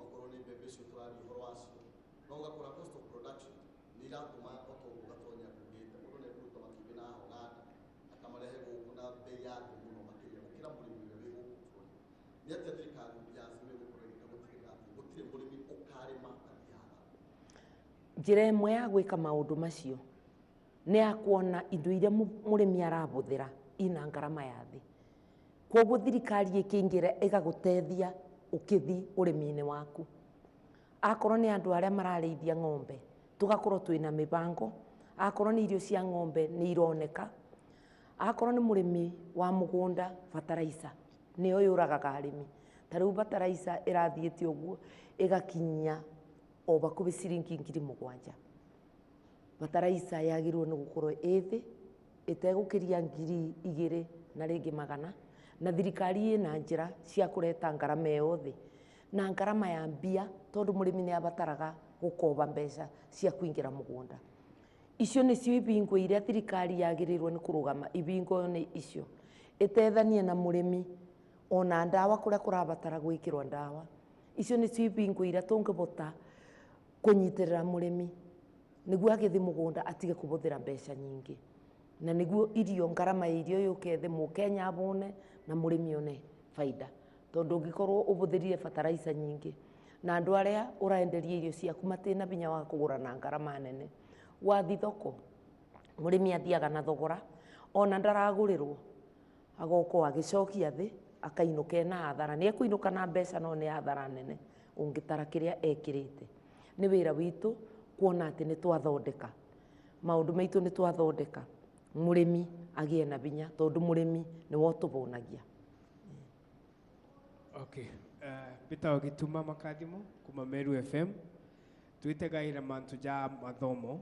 okorwo ni mbembe icio turari uhoro wacio no ugakora cost of production ni iratuma otoguo gatonya kugite mundu ni kuruta matumbĩ na Uganda akamarehe guku na bei ya thĩ muno makiria gukira murimi uria wi guku bũrũri ni atia thirikari yazimire gukorwo igĩtigĩrĩra atĩ gũtirĩ mũrĩmi ũkarĩma athiaga njira imwe ya gwika maundu macio ni ya kuona indo iria murimi arabuthira ina ngarama ya thi koguo thirikari ikingira igagutethia ukithi urimi-ini waku akorwo ni andu aria mararĩithia ng'ombe tugakorwo twina mibango akorwo ni irio cia ng'ombe ni ironeka akorwo ni murimi wa mugunda fertilizer niyo yuragaga arimi tariu fertilizer irathiĩte uguo igakinyia o bakubi ciringi 7,000. Bataraitha yagirwo nĩ gũkorwo ĩthĩ ĩtegũkĩria 2,000 na rĩngĩ 100, na thirikari ĩna njĩra cia kũreta ngarama ĩyo thĩ, na ngarama ya mbia tondũ mũrĩmi nĩ abataraga gũkoba mbeca cia kũingĩra mũgũnda. Icio nĩcio ibingo iria thirikari yagĩrĩirwo nĩ kũrũgama ibingo nĩ icio, ĩteithanie na mũrĩmi ona ndawa kũrĩa kũrabatara gwĩkĩrwo ndawa. Icio nĩcio ibingo iria tũngĩbota kũnyitĩrĩra mũrĩmi nĩguo agĩthiĩ mũgũnda atige kũbũthĩra mbeca nyingĩ, na nĩguo irio ngarama ya irio yũke thĩ, mũkenya abone na mũrĩmi one baida. Tondũ ũngĩkorwo ũbũthĩrire fertilizer nyingĩ na andũ arĩa ũraenderia irio ciaku matina binya wa kũgũra na ngarama nene, wathi thoko mũrĩmi athiaga na thogora ona ndaragũrĩrwo, agoko agĩcokia thĩ akainũka ena hathara. Nĩ ekũinũka na mbeca no nĩ hathara nene ũngĩtara kĩrĩa ekĩrĩte. Nĩ wĩra witũ kuona atĩ nĩ twathondeka maũndũ maitũ, nĩ twathondeka mũrĩmi agĩe na binya, tondũ mũrĩmi nĩwe ũtũbũnagia. Okay. Peter Ogituma Makadimo kuma Meru FM. Twitegaira mantu ja mathomo.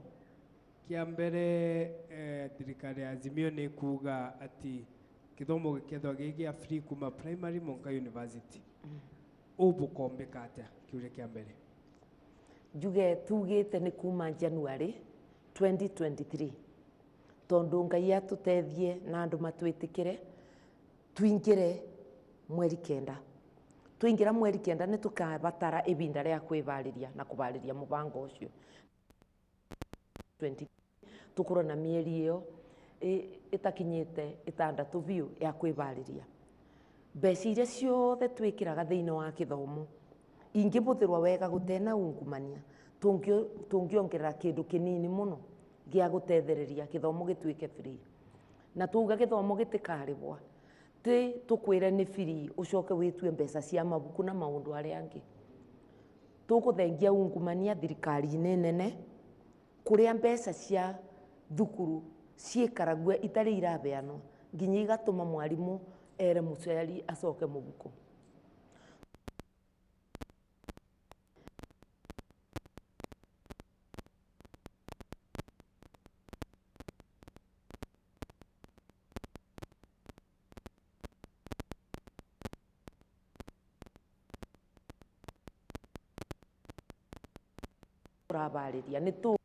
Kia mbere thirikari ya Azimio nĩ kuga ati gĩthomo gĩkethwa gĩgĩa free kuma primary monka university. Ũbũkombeka atĩa kiuria kia mbere? Njuge tugĩte nĩ kuma January 2023, tondũ Ngai atũteithie na andũ matwĩtĩkĩre tuingĩre mweri 9. Tuingira mweri 9 nĩ tukabatara ibinda rĩa kwĩbarĩria na kũbarĩria mũbango ũcio. 20 tukorwo na mieri ĩyo ĩtakinyĩte 6 biũ ya kwĩbarĩria. Mbeca iria ciothe twĩkĩraga thĩinĩ wa gĩthomo ingĩbũthĩrwo wega gũtena ungumania, tũngĩongerera kĩndũ kĩnini mũno gĩa gũtethereria gĩthomo gĩtuĩke free. Na tuga gĩthomo gĩtikarĩbwa, tũkwĩre nĩ free ũcoke wĩtue mbeca cia mabuku na maũndũ arĩa angĩ. Tũkũthengia ungumania thirikari-inĩ nene kũrĩa mbeca cia thukuru ciĩkaragua itarĩ irabeanwo nginya igatũma mwarimũ ere mũciari acoke mũbuku. Tũrabarĩria nĩ tũ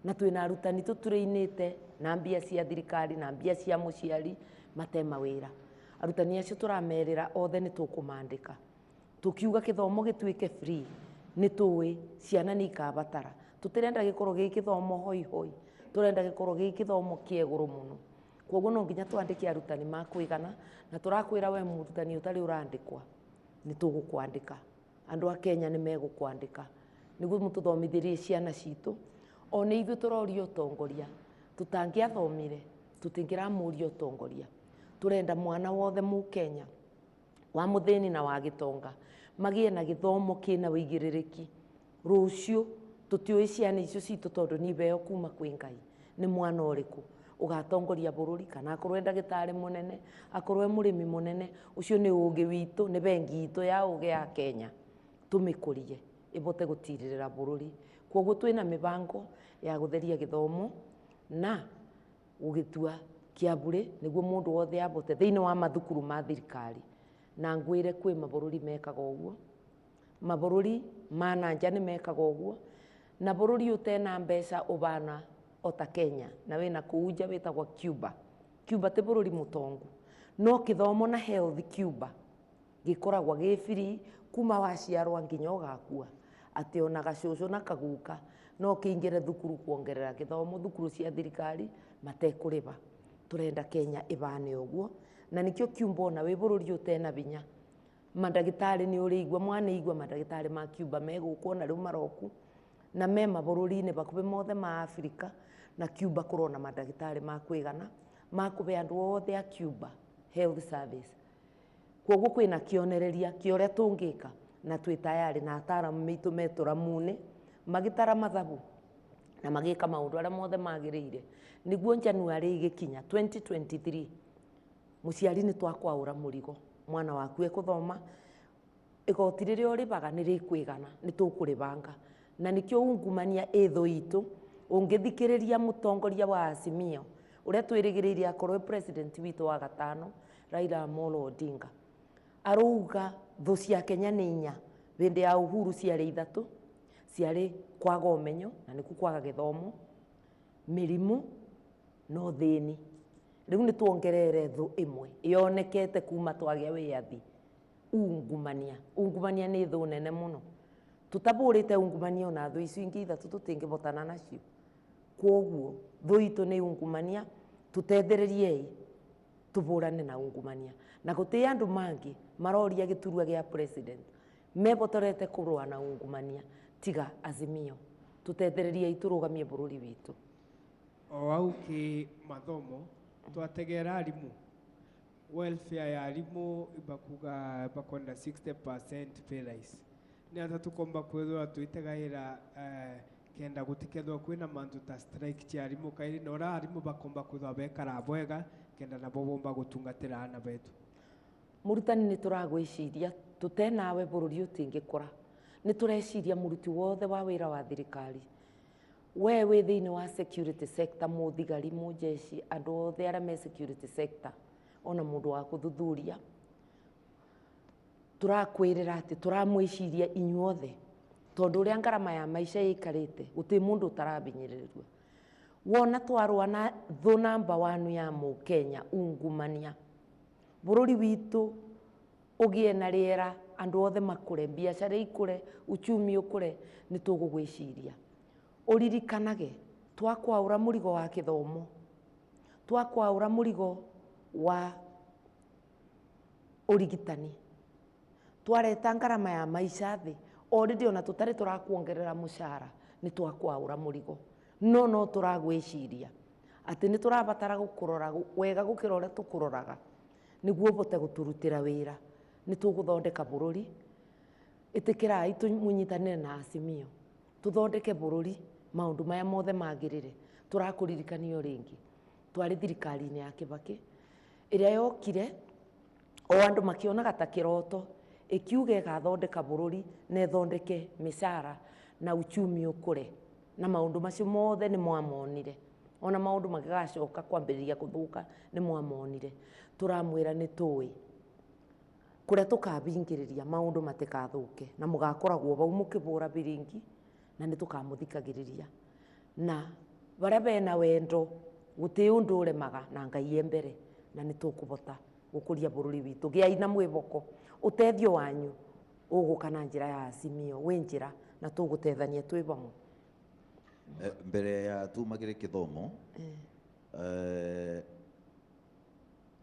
na twĩna arutani tũtũrĩinĩte na mbia cia thirikari na mbia cia mũciari matema wĩra. Arutani acio tũramerĩra othe nĩ tũkũmandĩka. Tũkiuga gĩthomo gĩtuĩke free, nĩ tũĩ ciana nĩ ikabatara. Tũtirenda gĩkorwo gĩ gĩthomo hoi hoi, tũrenda gĩkorwo gĩ gĩthomo kĩegũrũ mũno. Koguo no nginya twandĩke arutani makũigana, na tũrakwĩra we mũrutani ũtarĩ ũrandĩkwa nĩ tũgũkwandĩka. Andũ a Kenya nĩ megũkwandĩka nĩguo mũtũthomithĩrie ciana citũ. O nĩ ithuĩ tũroria ũtongoria, tũtangĩathomire tũtingĩramũria ũtongoria. Tũrenda mwana wothe Mũkenya wa mũthĩni na wa gĩtonga magĩe na gĩthomo kĩna wĩigĩrĩrĩki. Rũciũ tũtiũĩ ciana icio citũ tondũ nĩ ibeo kuma kwĩ Ngai, nĩ mwana ũrĩkũ ũgatongoria bũrũri, kana akorwo ndagĩtarĩ mũnene, akorwo mũrĩmi mũnene. Ũcio nĩ ũgĩ witũ, nĩ bengi itũ ya ũgĩ ya Kenya. Tũmĩkũrie ĩbote gũtirĩrĩra bũrũri. Koguo twĩna mĩbango ya gũtheria gĩthomo na gũgĩtua kĩa bure nĩguo mũndũ wothe abote thĩinĩ wa mathukuru ma thirikari. Na ngwĩre kwĩ mabũrũri mekaga ũguo, mabũrũri ma nanja nĩ mekaga ũguo, na bũrũri ũtena mbeca ũbana ota Kenya na wĩna kũu nja wĩtagwo Cuba. Cuba ti bũrũri mũtongu, no gĩthomo na health Cuba gĩkoragwo gĩ free kuma waciarwa nginya ũgakua. Atĩ ona gacũcũ na kaguka no kĩingĩre thukuru kuongerera gĩthomo, thukuru cia thirikari matekũrĩba. Tũrenda Kenya ĩbane ũguo, na nĩkĩo Cuba ona wĩ bũrũri ũtena binya. Mandagĩtarĩ nĩ ũrĩigua mwana igua mandagĩtarĩ ma Cuba megũkwo na rĩu maroku, na me mabũrũri-inĩ bakuhĩ mothe ma Afrika, na Cuba kũrona mandagĩtarĩ ma kũigana ma kũbe andũ othe a Cuba health service. Koguo kwĩna kĩonereria kĩa ũrĩa tũngĩka na twĩ tayari na ataaramu maitũ me tũramu-inĩ magĩtara mathabu na magĩka maũndũ arĩa mothe magĩrĩire nĩguo January ĩgĩkinya 2023 mũciari nĩ twakwaũra mũrigo, mwana waku ekũthoma igoti riria uribaga ni rikwigana ni tukuribanga na nikio ungumania itho itu ungithikiriria mutongoria wa Azimio uria twirigiriire akorwo president witu wa gatano Raila Amolo Odinga aruga thu cia Kenya ni inya bindi ya uhuru ciari ithatu ciari kwaga umenyo na niku kwaga githomo mirimu no thini riu ni tuongerere thu imwe yonekete kuma twagia wiathi ungumania ni thu nene muno tutaburite ungumania na thu icio ingi ithatu tutingibotana nacio kwoguo thu itu ni ungumania tutetheririe tuburane na ungumania na guti andu mangi maroria giturua gia president mebotorete kurua na ungumania tiga Azimio tutetheririe iturugamie bururi witu o au ki mathomo twategera arimu welfare ya arimu ibakuga bakonda 60% pay rise ni ata tukomba kwethwa tuitegaira kenda gutikethwa kwina mantu ta strike cia arimu kairi nora arimu bakomba kwethwa bekara bwega kenda nabo bomba gutungatira ana betu murutani ni turagwiciria tutenawe bururi utingikora ni tureciria muruti wothe wa wira wa thirikari wewe thiini wa security sector muthigari mujeshi andu othe aria me security sector ona mundu wa kuthuthuria turakwirira ati turamwiciria inyuothe tondu uria ngarama ya maisha ikarite guti mundu utarabinyiririrwa wona twarua na thu namba 1 ya mu Kenya ungumania bururi witu ugie na riera andu othe makure biashara ikure uchumi ukure ni tugugwiciria uririkanage twakwaura murigo wa kithomo twakwaura murigo wa urigitani twareta ngarama ya maisha thi already ona tutari turakuongerera mushara ni twakwaura murigo no turagwiciria ati ni turabatara gukurora wega gukira uria tukuroraga niguo bote guturutira wira ni tuguthondeka bururi itikirai tumunyitanire na Azimio tuthondeke bururi maundu maya mothe magirire turakuririkanio ringi twari thirikari-ini ya Kibaki iria yokire o andu makionaga ta kiroto ikiuga igathondeka bururi na ithondeke mishara na uchumi ukure na maundu macio mothe ni mwamonire ona maundu magigacoka kwambiriria kuthuka ni mwamonire turamwira ni tui kuria tukabingiriria maundu matikathuke na mugakoragwo bau mukibura biringi na ni tukamuthikagiriria na baria bena wendo guti undu uremaga na Ngai embere na ni tukubota gukuria bururi witu giai na mwiboko utethio wanyu ugukana njira ya Azimio wi njira na tugutethania twi bamwe mbere ya tumagire kithomo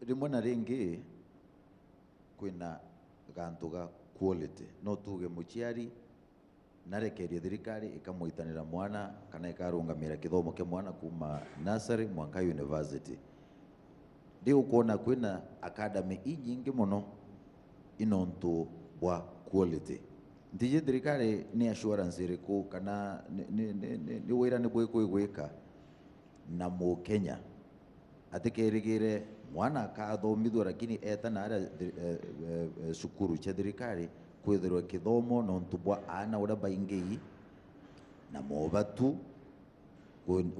rimwe na ringi kwina gantu ga quality no tuge muciari narekerie thirikari ikamuitanira mwana kana ikarungamira kithomo kia mwana kuma nursery mwanka university ndio kuona kwina academy inyingi muno inontu wa quality ndije thirikari ni assurance iriku kana ni wira ni gwika na mu Kenya atikirigire mwana akathomithwa lakini etana ara cukuru cia thirikari kwithirwa kithomo nontu bwa ana uria baingi na mobatu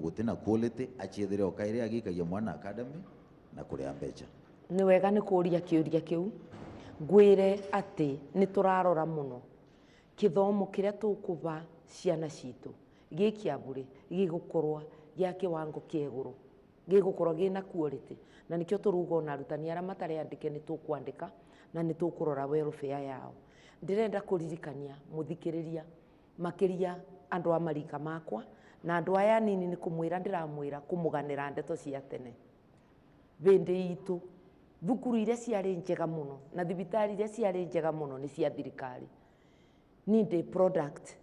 gutina quality achithire okaire agikagia mwana academy na kuria mbeca ni wega ni kuria kiuria kiu ngwire ati ni turarora muno kithomo kiria tukuba ciana citu gikiaburi gigukorwa gia kiwango kieguru gigukorwa gina quality na nikio turuga na arutani aria matari andike ni tukwandika na ni tukurora welfare yao ndirenda kuririkania muthikiriria makiria andu amarika makwa na andu aya nini ni kumwira ndiramwira kumuganira ndeto cia tene bindi itu thukuru iria ciari njega muno na thibitari iria ciari njega muno ni cia thirikari ni the product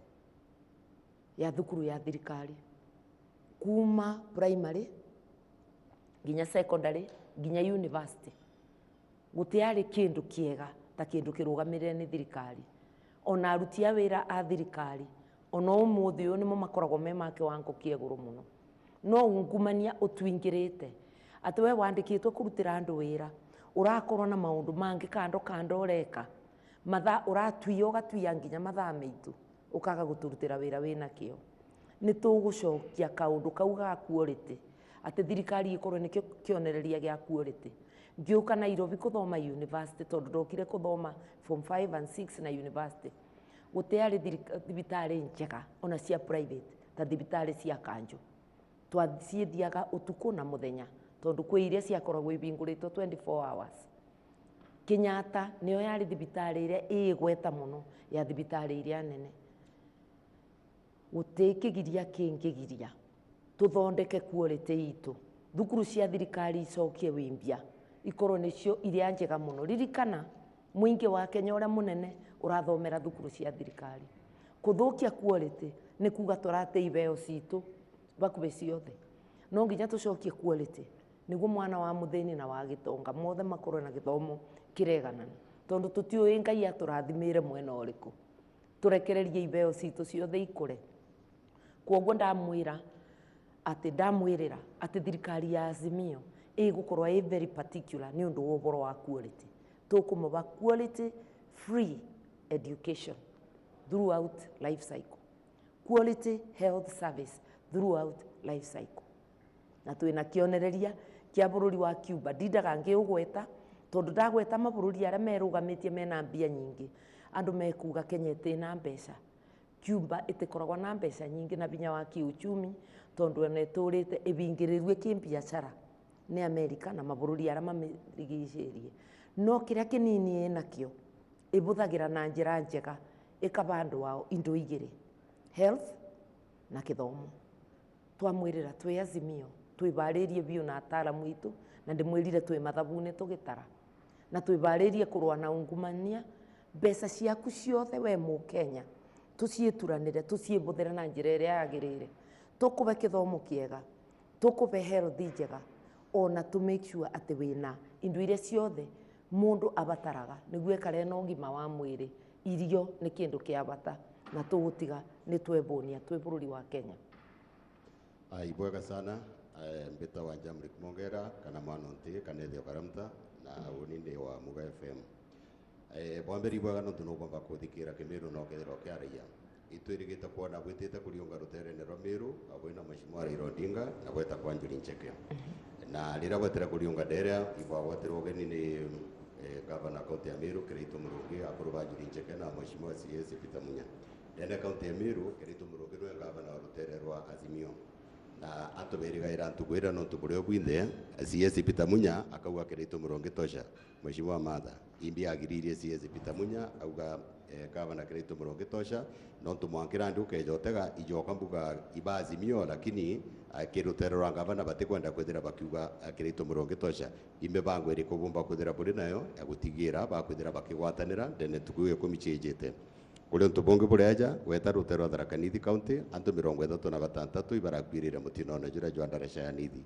ya thukuru ya thirikari kuma primary ginya secondary ginya university gutiari kindu kiega ta kindu kirugamirire ni thirikari ona aruti a wira a thirikari ona umuthi uyu nimo makoragwo me make wango kieguru muno no ungumania utwingirite ati we wandikitwe kurutira andu wira urakorwo na maundu mangi kando ureka mathaa ũratuia ũgatuia nginya mathaa maitũ ũkaga gũtũrutĩra wĩra wĩna kĩo. Nĩ tũgũcokia kaũndũ kau ga quality atĩ thirikari ĩkorwo nĩkĩo kĩonereria gĩa quality. Ngĩũka Nairobi kũthoma university tondũ ndokire kũthoma form 5 and 6 na university, gũtearĩ thibitarĩ njega ona cia private ta thibitarĩ cia kanjũ. Twaciĩthiaga ũtukũ na mũthenya tondũ kwĩ iria ciakoragwo ihingũrĩtwo 24 hours. Kenyatta nĩyo yarĩ thibitarĩ ĩrĩa ĩgweta mũno ya thibitarĩ iria nene. Gũtĩkĩgiria kĩngĩgiria tũthondeke quality itũ, thukuru cia thirikari icokie wĩmbia ikorwo nĩcio iria njega mũno. Ririkana mũingĩ wa Kenya ũrĩa mũnene ũrathomera thukuru cia thirikari. Kũthũkia quality nĩ kuga tũrate ibeo citũ bakuhĩ ciothe. No nginya tũcokie quality nĩguo mwana wa mũthĩni na wa gĩtonga mothe makorwo na gĩthomo kĩreganana, tondũ tũtiũĩ Ngai atũrathimĩre mwena ũrĩkũ. Tũrekererie ibeo citũ ciothe ikũre. Kwoguo ndamwĩrĩra atĩ thirikari ya Azimio ĩgũkorwo very particular nĩ ũndũ wa ũhoro wa quality. Tũkũmũba quality free education throughout life cycle, quality health service throughout life cycle. Na twĩna kĩonereria kĩa bũrũri wa Cuba, ndindaga ngĩũgweta tondũ ndagweta mabũrũri arĩa merũgamĩtie mena mbia nyingĩ, andũ mekuga Kenya ĩtĩna mbeca. Cuba ĩtĩkoragwo na mbeca nyingĩ na binya wa kiuchumi tondũ ona ĩtũrĩte ĩbingĩrĩrue kĩmbiacara nĩ Amerika na mabũrũri arĩa mamĩrigicĩirie. No kĩrĩa kĩnini ĩnakĩo ĩbũthagĩra na njĩra njega ĩkaba andũ wao indo igĩrĩ, health na gĩthomo. Twamwĩrĩra twĩ Azimio twĩbarĩrie biũ na ataaramu itũ, na ndĩmwĩrire twĩ mathabuni tũgĩtara na twĩbarĩrie kũrũa na ungumania. Mbeca ciaku ciothe we Mũkenya tũciĩturanĩre tũciĩbũthĩre na njĩra ĩrĩa yagĩrĩire. Tũkũbe gĩthomo kĩega, tũkũbe health njega, ona to make sure atĩ wĩna indo iria ciothe mũndũ abataraga nĩguo ekare na ũgima wa mwĩrĩ. Irio nĩ kĩndũ kĩa bata na tũgũtiga nĩ twebonia twĩ bũrũri wa Kenya. Ibwega sana mbita wa Jamrik Mongera kana Mwanonti kana Ethio Karamta na uninde wa Muga FM. Bwambere ibwega no tunogomba kuthikira Kimiru no kethero kĩaraia. Itwirigite kuona gwitite kuriunga rutere-inĩ rwa Miru abwina Mheshimiwa Raila Odinga na gweta kwa Njuri Ncheke. Na rira gwetera kuriunga ndere ibwa gweterwo geni ni gavana kaunti ya Miru Kirito Murungi akuruba Njuri Ncheke na Mheshimiwa CS Peter Munya. Ndene kaunti ya Miru Kirito Murungi no gavana wa rutere rwa Azimio. Na atubirigaira ntugwira no tubure bwinde CS Peter Munya akauga Kirito Murungi tosha. Mheshimiwa Martha imbi agiririe CS Peter Munya auga gavana Kirito Murungi tosha no tumwankira ndu kejotega ijoka mbuga iba Azimio, lakini kirutero rwa gavana batikwenda kwithira bakiuga Kirito Murungi tosha. Imbe bango iri kubumba kwithira buri nayo ya gutigira bakwithira bakigwatanira ndene tukuye kumichejete kuri ntubonge bureja weta rutero Tharaka Nithi County antu 36 ibarakwirire mutino na jura jwa Ndarasha ya Nithi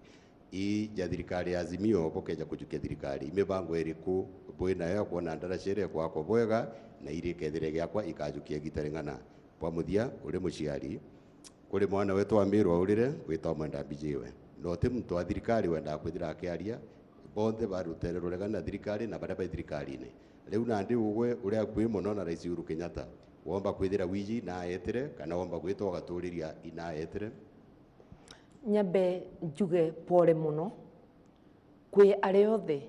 i ya thirikari ya Azimio bokeja kujukia thirikari imibango iriku bwina ya kuona Ndarasha ire kwako bwega na iri kethire gyakwa ikajukia gitaringana kwa muthia uri muciari kuri mwana wetu wa Miru aurire wita mwenda bijiwe no te mtu wa thirikari wenda kwithira akiaria bonde barutere ruregana thirikari na bara ba thirikari-ini riu nandi ugwe uri akui muno na Rais Uhuru Kenyatta womba kwithira wiji na etere kana womba gwitwo gaturiria ina etere. Nyambe njuge pole muno kwi arĩa othe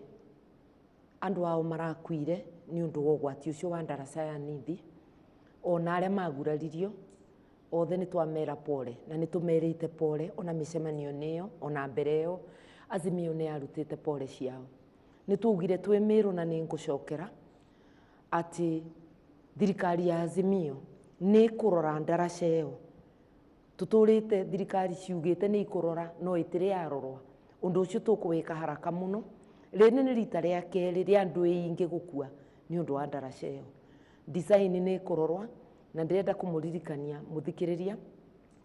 andu ao marakuire ni undu wa ũgwati ucio wa Ndarasha ya Nithi, ona arĩa maguraririo othe ni twamera pole na ni tumerite pole ona micemanio niyo ona mbere yo Azimio ni arutite pole ciao. Ni tugire twi Miru na ni ngucokera ati thirikari ya Azimio ni kurora Ndarasha ĩyo. Tuturite thirikari ciugite ni ikurora no itire yarorwa. Undu ucio tukuwika haraka muno. Rĩrĩ ni rita rĩa kerĩ rĩa andũ aingĩ gũkua ni undu wa Ndarasha ĩyo. Design ni kurorwa na ndirenda kumuririkania muthikiriria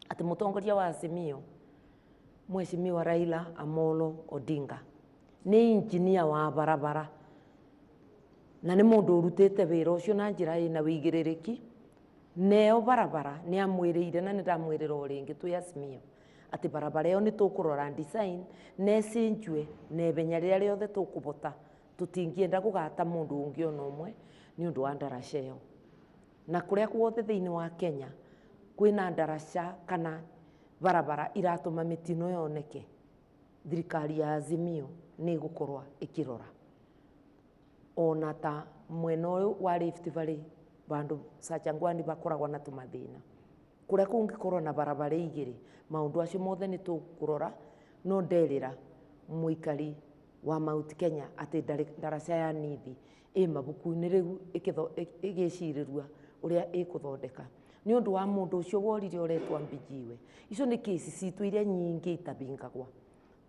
ati mutongoria wa Azimio Mheshimiwa Raila Amolo Odinga ni engineer wa barabara na ni mundu urutite wira ucio na njira ina wigirĩrĩki. Neo barabara ni amwĩrĩire na ndamwĩrĩra o rĩngĩ twi Azimio ati barabara ĩyo ni tukurora design necenjue na ibenya rĩrĩa rĩothe tukubota. Tutingienda kugata mundu ungi ona umwe nĩ ũndũ wa ndaraca ĩyo. Na kũrĩa guothe thĩinĩ wa Kenya kwĩna ndaraca kana barabara iratũma mĩtino yoneke, thirikari ya Azimio nĩ ĩgũkorwo ĩkĩrora. Ona ta mwena ũyũ wa Rift Valley bandu Sachangwani bakoragwo na tũmathĩna, kũrĩa kũngĩkorwo na barabara igĩrĩ, maũndũ acio mothe nĩ tũkũrora. No nderĩra mũikari wa Mount Kenya atĩ ndaraca ya Nithi ĩ mabuku-inĩ rĩu ĩgĩcirĩrua ũrĩa ĩkũthondeka. Nĩ ũndũ wa mũndũ ũcio worire ũretwa Mbijiwe, icio nĩ kesi citũ iria nyingĩ itabingagwa.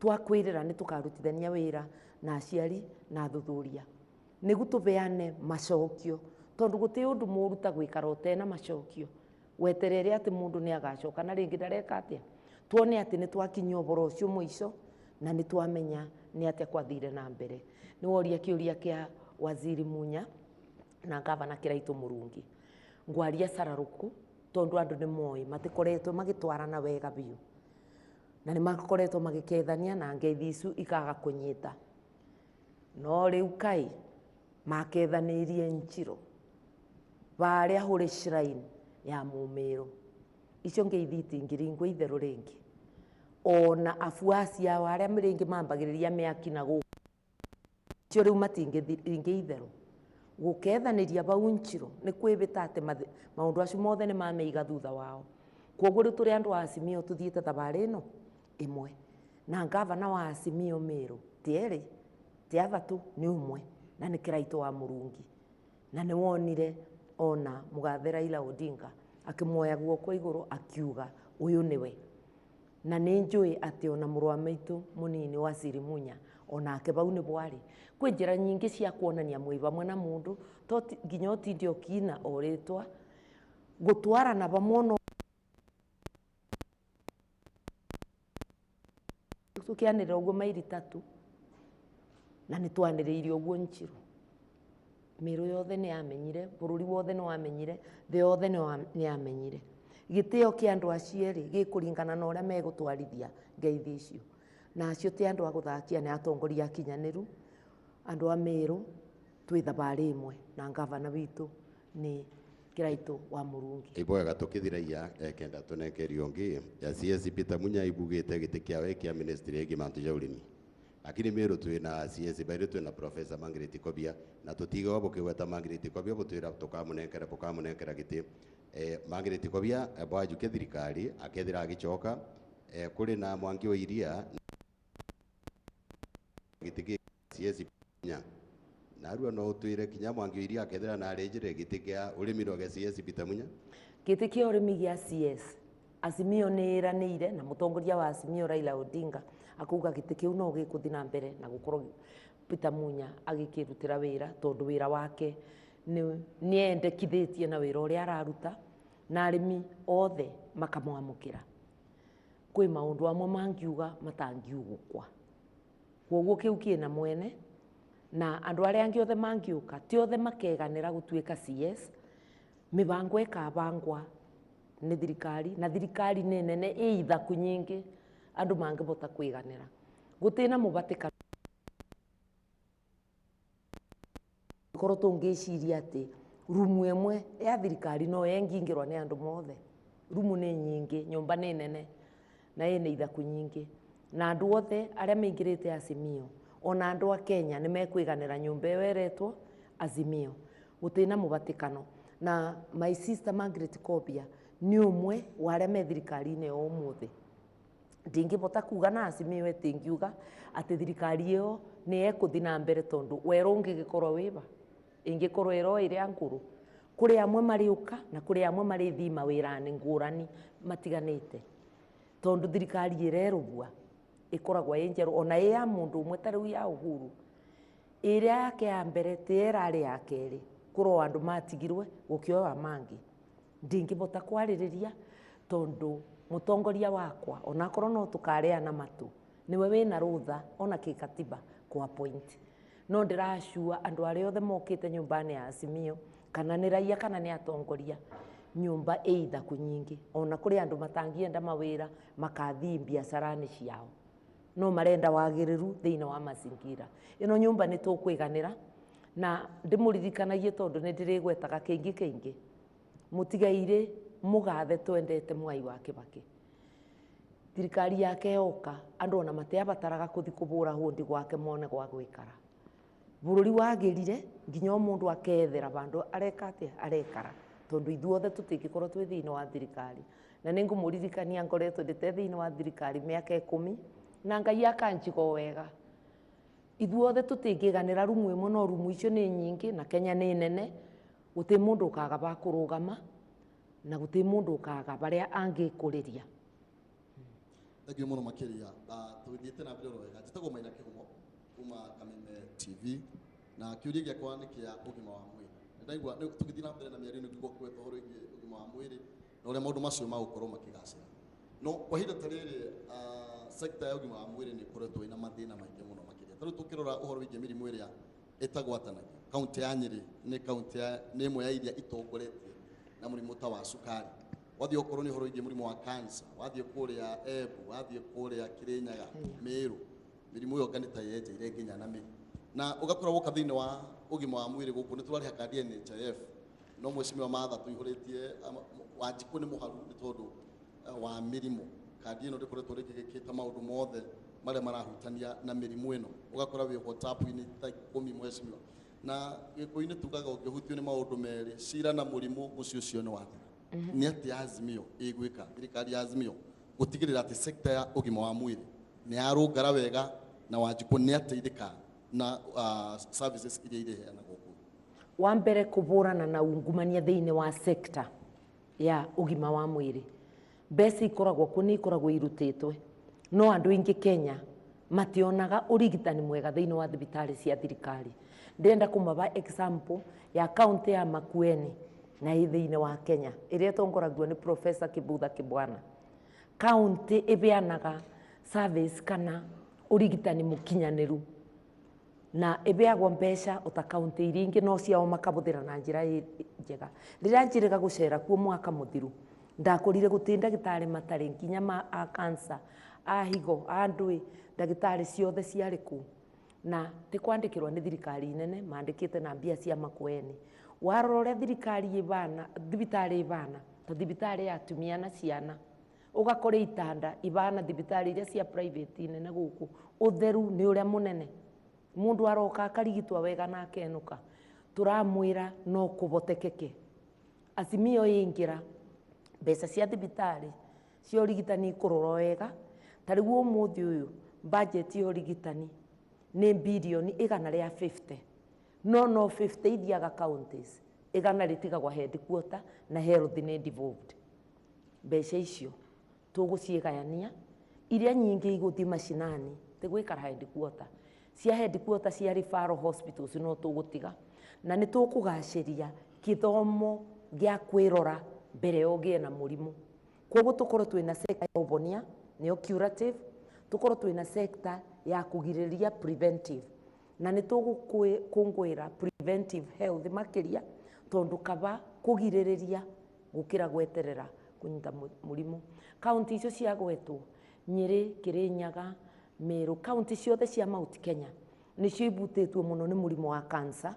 Twakwĩrĩra nĩ tũkarutithania wĩra na aciari na athuthuria nĩguo tũbeane macokio, tondũ gũtĩ ũndũ mũru ta gwĩkara ũtena macokio weterere atĩ mũndũ nĩ agacoka na rĩngĩ ndareka atĩa. Tuone atĩ nĩ twakinyia ũboro ũcio mũico na nĩ twamenya nĩ atĩa kwathire na mbere. Nĩ woria kĩũria kĩa Waziri Munya na Gavana Kĩraitũ Mũrungi, ngwaria cararũku tondũ andũ nĩ moĩ matikoretwo magĩtwarana wega biũ, na nĩ makoretwo magĩkethania na ngeithi icu ikaga kũnyita. No rĩu kai makethanĩirie Njirũ barĩa hũrĩ shrine ya Mũmĩrũ, icio ngeithi itingĩringwo itherũ rĩngĩ. Ona afuasi ao arĩa rĩngĩ mambagĩrĩria mĩaki na gũkũ, icio rĩu matingĩringe itherũ. Gũkethanĩria bau Njirũ nĩ kwĩbĩta atĩ maũndũ acio mothe nĩ mameiga thutha wao. Kuoguo rĩu tũrĩ andũ a Azimio tũthiĩte thabarĩ ĩno ĩmwe, na ngavana wa Azimio Mĩrũ ti erĩ ti athatũ nĩ ũmwe, na nĩ Kĩraitũ wa Mũrungi. Na nĩ wonire ona mũgathe Raila Odinga akĩmuoya guoko igũrũ akiuga ũyũ nĩwe. Na nĩ njũĩ atĩ ona mũrũ wa maitũ mũnini Waziri Munya onake bau nĩ bwarĩ. Kwĩ njĩra nyingĩ cia kuonania mwĩ bamwe na mũndũ, to nginya ũtinde ũkina orĩtwa gũtwarana bamwe. No tũkĩanĩrĩra ũguo mairi tatũ na nĩ twanĩrĩire ũguo Njirũ, Mĩrũ yothe nĩ yamenyire, bũrũri wothe nĩ wamenyire, thĩ yothe nĩ yamenyire. Gĩtĩo kĩa andũ acio erĩ gĩkũringana na ũrĩa megũtwarithia ngeithi icio. Na acio ti andũ a gũthakia, nĩ atongoria akinyanĩru. Andũ a Mĩrũ twĩ thabarĩ ĩmwe na ngavana witũ nĩ Kĩraitũ wa Mũrungi. Ibwega tukithiraia kenda tunekerio ngi ya CS Peter Munya ibugite giti kiawe kia ministry ĩgiĩ mantu ja ũrĩmi. Lakini Mĩrũ twina CS baire twina Professor Margaret Kobia na tutiga wabukigweta Margaret Kobia butwira tukamunengera giti. Margaret Kobia bwajuke thirikari akethira agicoka kuri na Mwangi wa Iria giti CS Munya na rua no twire kinya Mwangi wa Iria akethira na arejire giti kia ũrĩmi no ge CS Peter Munya. Giti kia ũrĩmi gĩa CS Azimio nĩ ĩranĩire na mũtongoria wa Azimio Raila Odinga akuga gĩtĩ kĩu no gĩkũthiĩ na mbere na gũkorwo Peter Munya agĩkĩrutĩra wĩra, tondũ wĩra wake nĩ endekithĩtie na wĩra ũrĩa araruta na arĩmi othe makamwamũkĩra. Kwĩ maũndũ amwe mangiuga matangiugũkwa, kuoguo kĩu kĩna mwene na andũ arĩa angĩ othe mangiũka ti othe makeganĩra gũtuĩka CS. Mĩbango ĩkabangwa nĩ thirikari na thirikari nĩ nene ĩ ithaku nyingĩ andũ mangĩbota kwĩganĩra. Gũtĩna mũbatĩkano korwo tũngĩciria atĩ rumu ĩmwe ya thirikari no yengingĩrwo nĩ andũ mothe. Rumu nĩ nyingĩ, nyũmba nĩ nene na ĩna ithaku nyingĩ, na andũ othe arĩa maingĩrĩte Azimio ona andũ a Kenya nĩ mekwĩganĩra nyũmba ĩyo ĩretwo Azimio. Gũtĩna mũbatĩkano na my sister Margaret Kobia nĩ ũmwe wa arĩa me thirikari-inĩ ĩyo ũmũthĩ. Ndingĩbota kuga na Azimio ĩtĩngiuga atĩ thirikari ĩyo nĩ ĩkũthiĩ na mbere, tondũ werũ ũngĩgĩkorwo wĩba ĩngĩkorwo ĩro ĩrĩa ngũrũ. Kũrĩ amwe marĩũka na kũrĩ amwe marĩthiĩ mawĩra-inĩ ngũrani matiganĩte, tondũ thirikari ĩrerũbua ĩkoragwo ĩ njerũ, ona ĩ ya mũndũ ũmwe ta rĩu ya Uhuru. Ĩrĩa yake ya mbere ti ĩrarĩ ya kerĩ, kũrĩ andũ matigirwe gũkĩoya mangĩ. Ndingĩbota kwarĩrĩria tondũ mũtongoria wakwa onakorwo no tũkareana matũ, niwe wĩna rũtha ona kĩkatiba kwa point. No ndĩracua andũ arĩa othe mokĩte nyũmba-inĩ ya Azimio kana nĩ raia kana nĩ atongoria, nyũmba ĩ ithaku nyingĩ. Ona kũrĩ andũ matangienda mawĩra makathiĩ biacara-inĩ ciao, no marenda wagĩrĩru thĩinĩ wa mazingira. Ĩno nyũmba nĩ tũkwĩganĩra na ndimuririkanagie tondu ni ndirigwetaga kaingi mutigaire mugathe twendete Mwai wa Kibaki. Thirikari yake yoka andu ona mateabataraga kuthi kubura hundi gwake mone gwa gwikara. Bururi wagirire nginya mundu akethera bandu areka atia arekara tondu ithuothe tutingikorwo twi thiini wa thirikari na ningumuririkania ngoretwo ndite thiini wa thirikari miaka 10 na Ngai akanjigo wega. Ithuothe tutingiganira rumu imwe no rumu icio ni nyingi na Kenya ni nene, guti mundu ukaga ba kurugama na guti mundu ukaga baria angikuriria. Thank you muno makiria. Tuthiete na mbere wega. Njitagwo Maina Kihumo kuma Kameme TV na kiuria giakwa ni kia ugima wa mwiri. Ndaigua tugithii na mbere na miario niguo kwetwo horo ingi ugima wa mwiri na uria maundu macio magukorwo makigacira. No kwa hinda ta riri sekta ya ugima wa mwiri ni koretwo ina mathina maingi muno makiria. Taru tukirora uhoro wingi mirimu iria itagwatanagia. Kaunti ya Nyeri ni kaunti ni imwe ya iria itongoretie na murimu ta wa sukari. Wathi okorwo ni horo ingi murimu wa cancer, wathi kuria Embu, wathi kuria Kirinyaga, Meru, mirimu yo ganita yeje ire nginya na mi. Na ugakora woka thini wa ugima wa mwiri guku ni turari hakadi NHIF. No mweshimiwa matha tuihuritie Wanjiku ni muharu ni tondu wa mirimu. Kadi ino ndikoretwo rigigikita maundu mothe maria marahutania na mirimu ino. Ugakora wi WhatsApp ini ta 10 mweshimiwa. Na gikuini tugaga ungihutio ni maundu meri cira na murimu ucio cio ni wathira. Ni ati Azimio igwika thirikari ya Azimio gutigirira ati sekta ya ugima wa mwiri ni arungara wega na Wanjiku ni ateithika na services iria ireheana guku. Wa mbere kuburana na ungumania thiini wa sekta ya ugima wa mwiri, mbeca ikoragwo kuni ikoragwo irutitwe no andu ingi Kenya mationaga urigitani mwega thiini wa thibitari cia thirikari. Ndenda kumaba example ya kaunti ya Makueni na thiini wa Kenya iria tongoragwo ni Professor Kibutha Kibwana. Kaunti ibeanaga service kana urigitani mukinyaniru na ibeagwo mbeca uta kaunti iria ingi no ciao makabuthira na njira njega. Riria njiriga gucera kuo mwaka muthiru ndakorire guti ndagitari matari nginya ma a cancer a higo a ndui ndagitari ciothe ciari ku na tikwandikirwa ni thirikari nene mandikite na mbia cia Makueni. Warore thirikari ibana thibitari ibana ta thibitari ya atumia na ciana ugakore itanda ibana thibitari iria cia private nene guku utheru ni uria munene mundu aroka akarigitwa wega na akenuka. Turamwira no kubotekeke Azimio ingira mbeca cia thibitari cia urigitani kurorwo wega. Tarigu umuthi uyu budget ya urigitani ni bilioni 150 no 50 ithiaga counties, igana ritigagwa headquarter na health ni devolved. Mbeca icio tuguciigayania iria nyingi iguthi mashinani tigwikara headquarter cia headquarter cia referral hospitals no tugutiga na ni tukugaciria kithomo gia kwirora mbere yogie na murimu. Koguo tukorwo twina sector ya ubonia niyo curative, tukorwo twina sector ya kugiriria preventive na ni tugukungwira preventive health makiria tondu kaba kugiriria gukira gweterera kunyita murimu. Kaunti icio cia gwetwo Nyeri, Kirinyaga, Meru, kaunti ciothe cia Mount Kenya nicio ibutitwo muno ni murimu wa cancer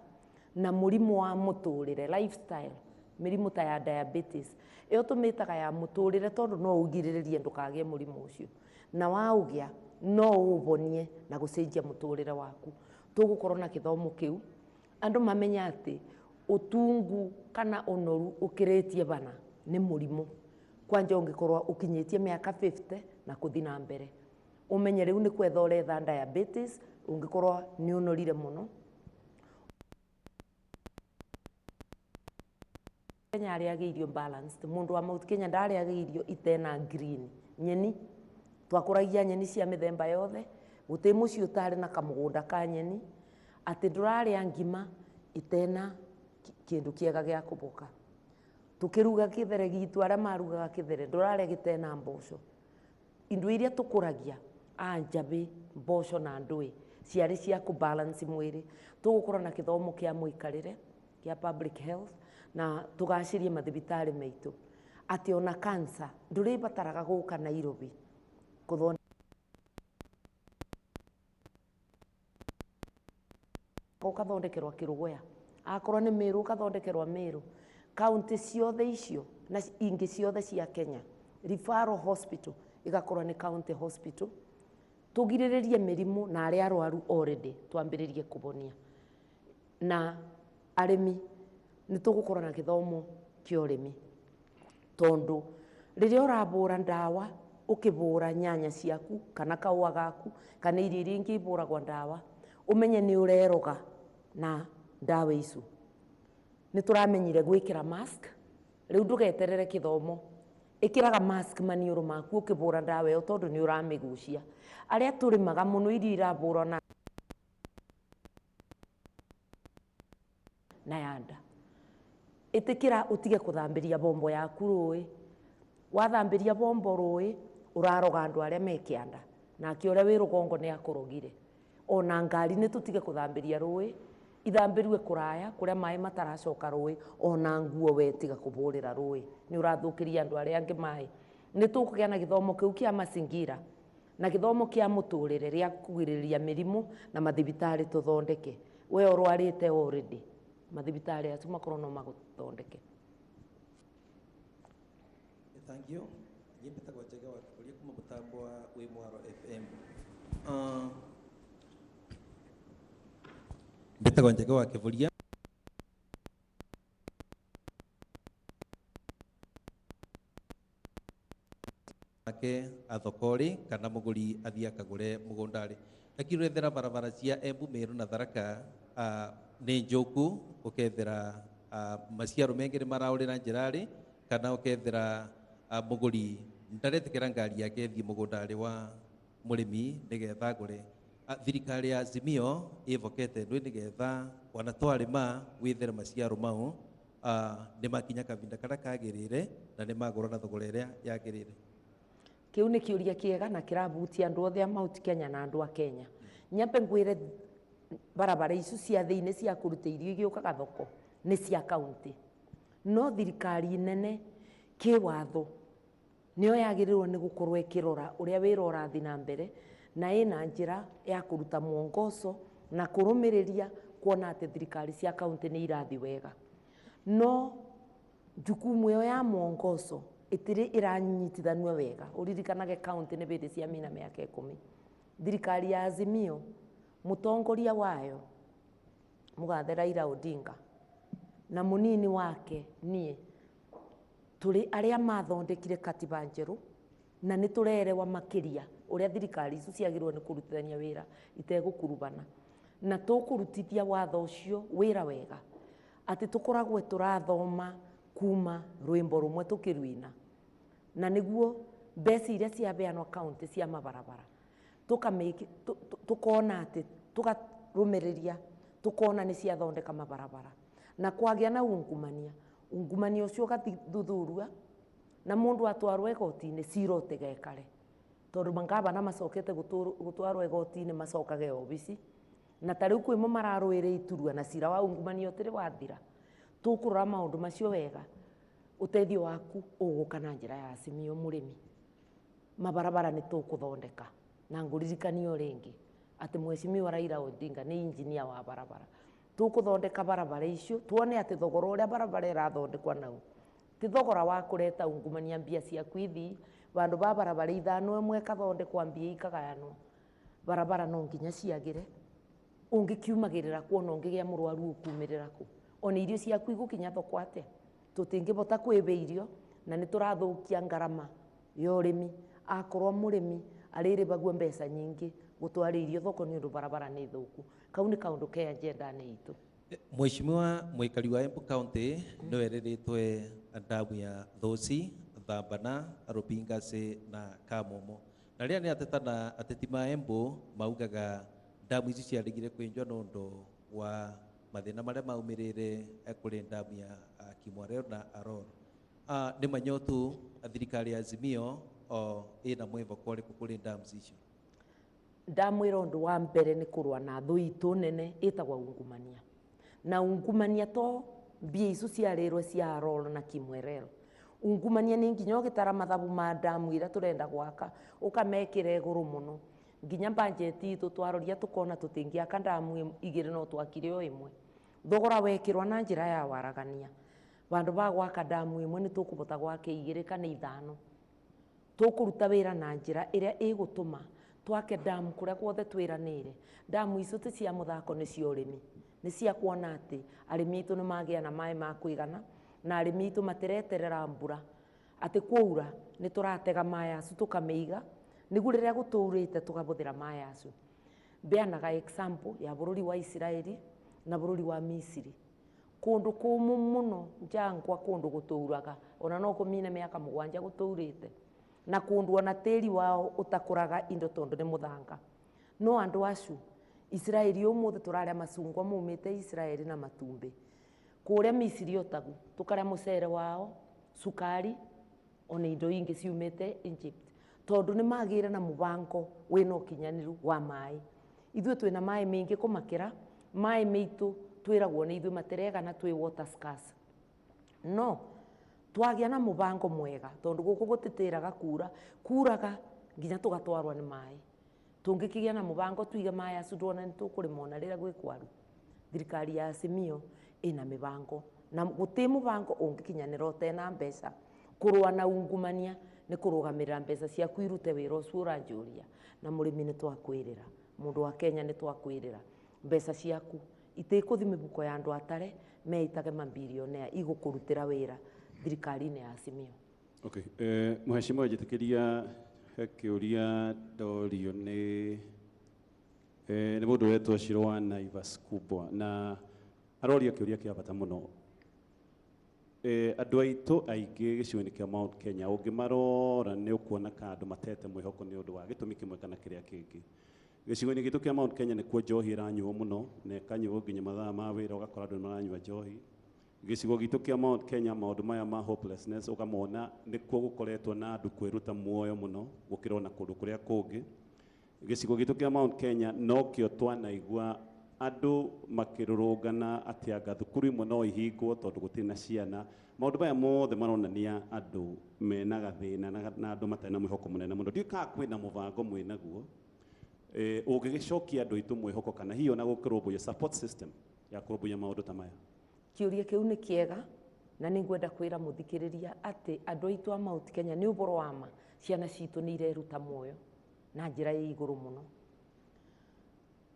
na murimu wa muturire lifestyle, mirimu ta ya diabetes iyo tumitaga ya muturire tondu no ugiriririe ndukagie murimu ucio na waugia no ubonie na gucenjia muturire waku. Tugukorwo na kithomo kiu andu mamenya ati utungu kana onoru ukiritie bana ni murimu. Kwanja ungikorwa ukinyitie miaka 50 na kuthi na mbere umenye riu ni kwetha uretha diabetes ungikorwa ni unorire muno. Kenya ariage irio balanced, mundu wa Mount Kenya ndariage irio itena green. Nyeni twakuragia nyeni cia mithemba yothe, guti muci utari na kamugunda ka nyeni ati nduraria ngima itena kindu kiega gia kuboka. Tukiruga kithere gitu aria marugaga kithere nduraria gitena mboco. Indu iria tukuragia anjabe mboco na ndui ciari cia ku balance mwiri. Tugukora na kithomo kia muikarire kia public health na tugacirie mathibitari meitu ati ona cancer nduri bataraga guka Nairobi kuthona ukathondekerwa Kirugoya, akorwo nĩ Meru ukathondekerwa Meru. Kaunti ciothe icio na ingĩ ciothe cia Kenya, referral hospital igakorwo nĩ county hospital, tugirĩrĩrie mĩrimũ na arĩa arwaru already twambĩrĩrie kũbonia. Na arĩmi nĩ tũgũkorwo na gĩthomo kĩa ũrĩmi, tondũ rĩrĩa ũrabũra ndawa ũkĩbũra nyanya ciaku kana kaũa gaku kana irio iria ingĩ ibũragwo ndawa, umenye nĩ ũreroga na ndawa icu. Nĩ tũramenyire gwĩkĩra mask, rĩu ndũgeterere gĩthomo, ĩkĩraga mask maniũrũ maku ũkĩbũra ndawa ĩyo tondũ nĩ ũramĩgucia. Arĩa tũrĩmaga mũno irio irabũrwo na yanda, ĩtĩkĩra ũtige kũthambĩria bombo yaku rũĩ. Wathambĩria bombo rũĩ ũraroga andũ arĩa me kĩanda, nake ũrĩa wĩ rũgongo nĩ akũrogire. Ona ngari nĩ tũtige kũthambĩria rũĩ, ithambĩrue kũraya kũrĩa maĩ mataracoka rũĩ. Ona nguo we tiga kũbũrĩra rũĩ, nĩ ũrathũkĩria andũ arĩa angĩ maĩ. Nĩ tũkũgĩa na gĩthomo kĩu kĩa mazingira na gĩthomo kĩa mũtũrĩre rĩa kũgirĩrĩria mĩrimũ na mathibitarĩ tũthondeke. We ũrwarĩte already, mathibitarĩ acu makorwo no magũthondeke. Thank you. Njĩmbĩtagwo Njega wa Kĩbũria kuma mũtambo wa Wĩmwaro FM. Mbĩtagwo Njega wa Kĩbũria. Ake athokori kana mũgũri athiĩ akagũre mũgũndarĩ. Akĩrethera barabara cia Embu, Meru na Tharaka nĩ njũku, ũkethera maciaro mengĩ nĩ maraũrĩra njĩrarĩ, kana ũkethera mũgũri ndaretĩkĩra ngari yake thiĩ mũgũndarĩ wa mũrĩmi nĩgetha agũre. Thirikari ya Azimio ĩvokete ndwĩ nĩgetha wana twarĩma wĩthere maciaro mau nĩ makinya kavinda karĩa kagĩrĩire na nĩ magũra na thogora ĩrĩa yagĩrĩire. Kĩu nĩ kĩũria kĩega na kĩrabutia andũ othe a Mount Kenya na andũ a Kenya. Nyambe ngwĩre barabara icu cia thĩinĩ cia kũruta irio igĩũkaga thoko nĩ cia kaunti, no thirikari nene kĩwatho nĩyo yagĩrĩirwo nĩ gũkorwo ĩkĩrora ũrĩa wĩra ũrathiĩ na mbere, na ĩna njĩra ya kũruta mwongozo na kũrũmĩrĩria kuona atĩ thirikari cia kaunti nĩ irathiĩ wega. No jukumu ĩyo ya mwongozo ĩtirĩ ĩranyitithanio wega. Ũririkanage kaunti nĩ bĩndĩ cia mina mĩaka 10. Thirikari ya Azimio mũtongoria wayo mũgathe Raila Odinga na mũnini wake niĩ tũrĩ arĩa mathondekire katiba njerũ, na nĩ tũrerewa makĩria ũrĩa thirikari icu ciagĩrĩirwo nĩ kũrutithania wĩra itegũkurubana, na tũkũrutithia watho ũcio wĩra wega, atĩ tũkoragwo tũrathoma kuma rwĩmbo rũmwe tũkĩruina, na nĩguo mbeca iria ciabeanwo kaunti cia mabarabara tukona atĩ tukarũmĩrĩria tukona nĩ ciathondeka mabarabara, na kwagĩa na ungumania ũcio ũgathuthurua na mũndũ atwarwo igoti-inĩ cira ũtigekare, tondũ mangabana macokete gũtwarwo igoti-inĩ macokage obici, na tarĩu kwĩmo mararũĩrĩ iturua na cira wa ungumania ũtĩrĩ wathira. Tũkũrora maũndũ macio wega, ũteithio waku ũgũka na njĩra ya Azimio mũrĩmi. Mabarabara nĩ tũkũthondeka, na ngũririkanio rĩngĩ atĩ Mheshimiwa Raila Odinga nĩ engineer wa barabara. Tũkũthondeka barabara icio, tuone atĩ thogora ũrĩa barabara ĩrathondekwa nau ti thogora wa kũreta ungumania mbia ciaku ithi bandũ ba barabara ithano ĩmwe ĩkathondekwa mbia ikagayanwo. Barabara no nginya ciagĩre, ũngĩkiumagĩrĩra kuona ũngĩgĩa mũrwaru ũkumĩrĩra kũ, ona irio ciaku igũkinya thoko atĩa. Tũtingĩbota kwĩbe irio na nĩ tũrathũkia ngarama ya ũrĩmi. Akorwo mũrĩmi arĩrĩbagua mbeca nyingĩ gũtwara irio thoko nĩ ũndũ barabara nĩ thũku. Kau nĩ kaũndũ ke agenda-inĩ itũ. Mheshimiwa mũikari wa Embu County nĩ werĩrĩtwe ndamu ya Thoci, Thambana, Rũbingacĩ na Kamomo. Na rĩrĩa nĩ atetana ateti ma Embu maugaga ndamu ici ciarigire kwĩnjwo nĩ ũndũ wa mathĩna marĩa maumĩrĩre kũrĩ ndamu ya Kimwarero na Aroro. Nĩ manyotu thirikari ya Azimio ĩna mwĩvoko ũrĩkũ kũrĩ ndamu icio? Ndamwĩra ũndũ wa mbere nĩ kũrũa na thũ itũ nene ĩtagwo ungumania. Na ungumania to mbia icu ciarĩrwo cia Aroro na Kimwerero. Ungumania nĩ nginya ũgĩtara mathabu ma ndamu iria tũrenda gwaka ũkamekĩra igũrũ mũno, nginya budget itu twaroria tukona tutingiaka damu igiri no twakire o imwe thogora wekirwa na njira ya waragania bandu ba gwaka damu imwe ni tukubota gwake igiri kana ithano tukuruta wira na njira iria igutuma twake damu kuria guothe twiranire damu icio ti cia muthako ni cia urimi ni cia kuona ati arimi itu ni magia na mai ma kuigana na arimi itu matireterera mbura ati kwaura ni turatega mai acu tukameiga niguo riria guturite tugabuthira mai acu beanaga example ya bururi wa Israeli na bururi wa Misiri kundu kumu muno njangwa kundu guturaga ona no kumine miaka 7 guturite na kundu ona tiri wao utakuraga indo tondu ni muthanga no andu acu Israeli umuthe turaria macungwa mumite Israeli na matumbi kuria Misiri otagu tukaria mucere wao sukari ona indo ingi ciumite Egypt tondu ni magire na mubango wina ukinyaniru wa mai ithuĩ twina mai maingi kumakira mai meitu twiragwo ni ithuĩ materega na twi water scarce no twagia na mubango mwega tondu guku gutitiraga kuraga nginya tugatwarwa ni mai tungikigia na mubango tuige mai acu ndwona ni tukurimona rira gwi kwaru thirikari ya Azimio ina mibango na guti mubango ungikinyanira utena mbeca kurwa na ungumania ni kurugamirira mbeca ciaku irute wira ucio uranjuria na murimi ni twakwirira mundu wa Kenya ni twakwirira mbeca ciaku itikuthi mibuko ya andu atare meitage mabilionea igukurutira wira thirikari-ini ya Azimio. Okay, mheshimiwa jitikiria kiuria dorio ni mundu wetwo Shirwa Naivas kubwa na aroria kiuria kia bata muno andu aitu aingi gicigo-ini kia Mount Kenya ungimarora ni ukuona ka andu matete mwihoko ni undu wa gitumi kimwe kana kiria kingi gicigo-ini gitu kia Mount Kenya ni kuo njohi iranyuo muno na ikanyuo nginya mathaa ma wira ugakora andu maranyua njohi gicigo gitu kia Mount Kenya maundu maya ma hopelessness ukamona ni kuo gukoretwo na andu kwiruta muoyo muno gukira na kundu kuria kungi gicigo gitu kia Mount Kenya no kio twanaigua andu makirurungana ati anga thukuru imwe no ihingwo tondu gutina ciana maundu maya mothe maronania andu mena gathina na andu matena mwihoko munene muno ndika kwina mubango mwinaguo ungigicokia andu itu mwihoko kana hiyo na gukirumbuya support system ya kurumbuya maundu ta maya kiuria kiu ni kiega na ningwenda kwira muthikiriria ati andu aitu a Mount Kenya ni uboro wa ma ciana citu ni ireruta muoyo na njira ya iguru muno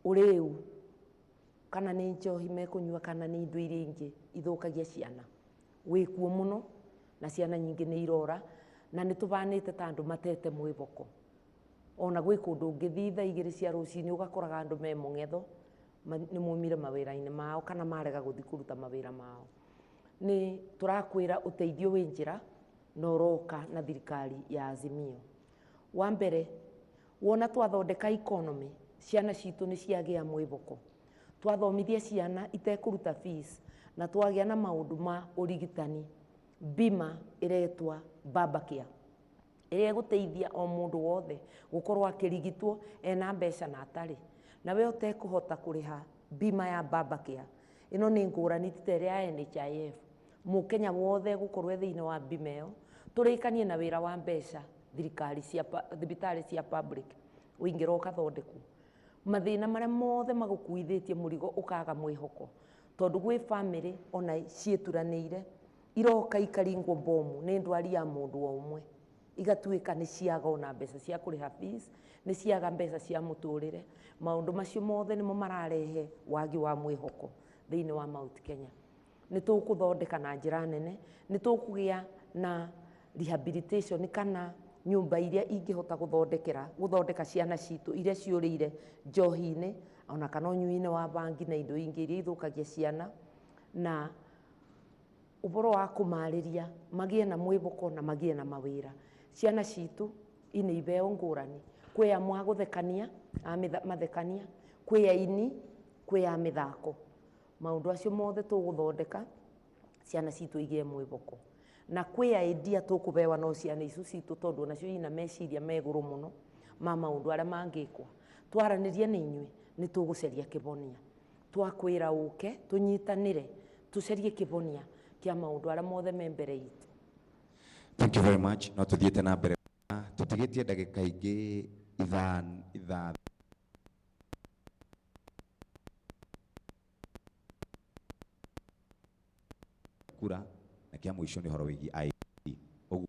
uriu kana ni njohi mekunyua kana ni indo iria ingi ithukagia ciana wikuo muno na ciana nyingi ni irora na ni tubanite ta andu matete mwiboko ona gwi kundu ngithi thaa 2 cia rucini ugakoraga andu me mung'etho ni mumire mawira-ini mao kana marega guthi kuruta mawira mao ni turakwira uteithio wi njira na uroka na thirikari ya Azimio wa mbere wona twathondeka economy ciana citu ni ciagia mwiboko twathomithia ciana itekuruta fees na twagia na maundu ma urigitani bima iretwa Babacare iria guteithia o mundu wothe gukorwo akirigitwo ena mbeca na atari na we utekuhota kuriha bima ya Babacare ino ni ngurani titere ya NHIF mukenya wothe gukorwo thiini wa bima iyo turikanie na wira wa mbeca thirikari cia thibitari cia public wingira ukathondekwo mathina maria mothe magukuithitie murigo ukaga mwihoko tondu gwi family ona cieturanire iroka ikaringwo bomu ni ndwari ya mundu wa umwe igatuika ni ciaga ona mbeca cia kuriha fees ni ciaga mbeca cia muturire maundu macio mothe nimo mararehe wagi wa mwihoko thiini wa Mount Kenya ni tukuthondeka na njira nene ni tukugia na rehabilitation kana nyumba iria ingihota guthondeka ciana citu iria ciurire njohi-ini ona kana unyui-ini wa bangi na indo ingi iria ithukagia ciana na uboro wa kumariria magie na mwiboko na magie na mawira ciana citu ini ibeo ngurani kwi ya mwaguthekania mathekania kwi ya ini kwi ya mithako maundu acio mothe tuguthondeka ciana citu igie mwiboko na kwi ya idea tukubewa no ciana icu citu tondu nacio ina meciria meguru muno ma maundu aria mangikwa twaranirie ni inyui ni tuguceria kibonia twakwira uke tunyitanire tucerie kibonia kia maundu aria mothe me mbere itu. Thank you very much. No tuthiete na mbere tutigitie ndagika ingi ithaa kura na kia mwisho ni horo wigi IEBC uguo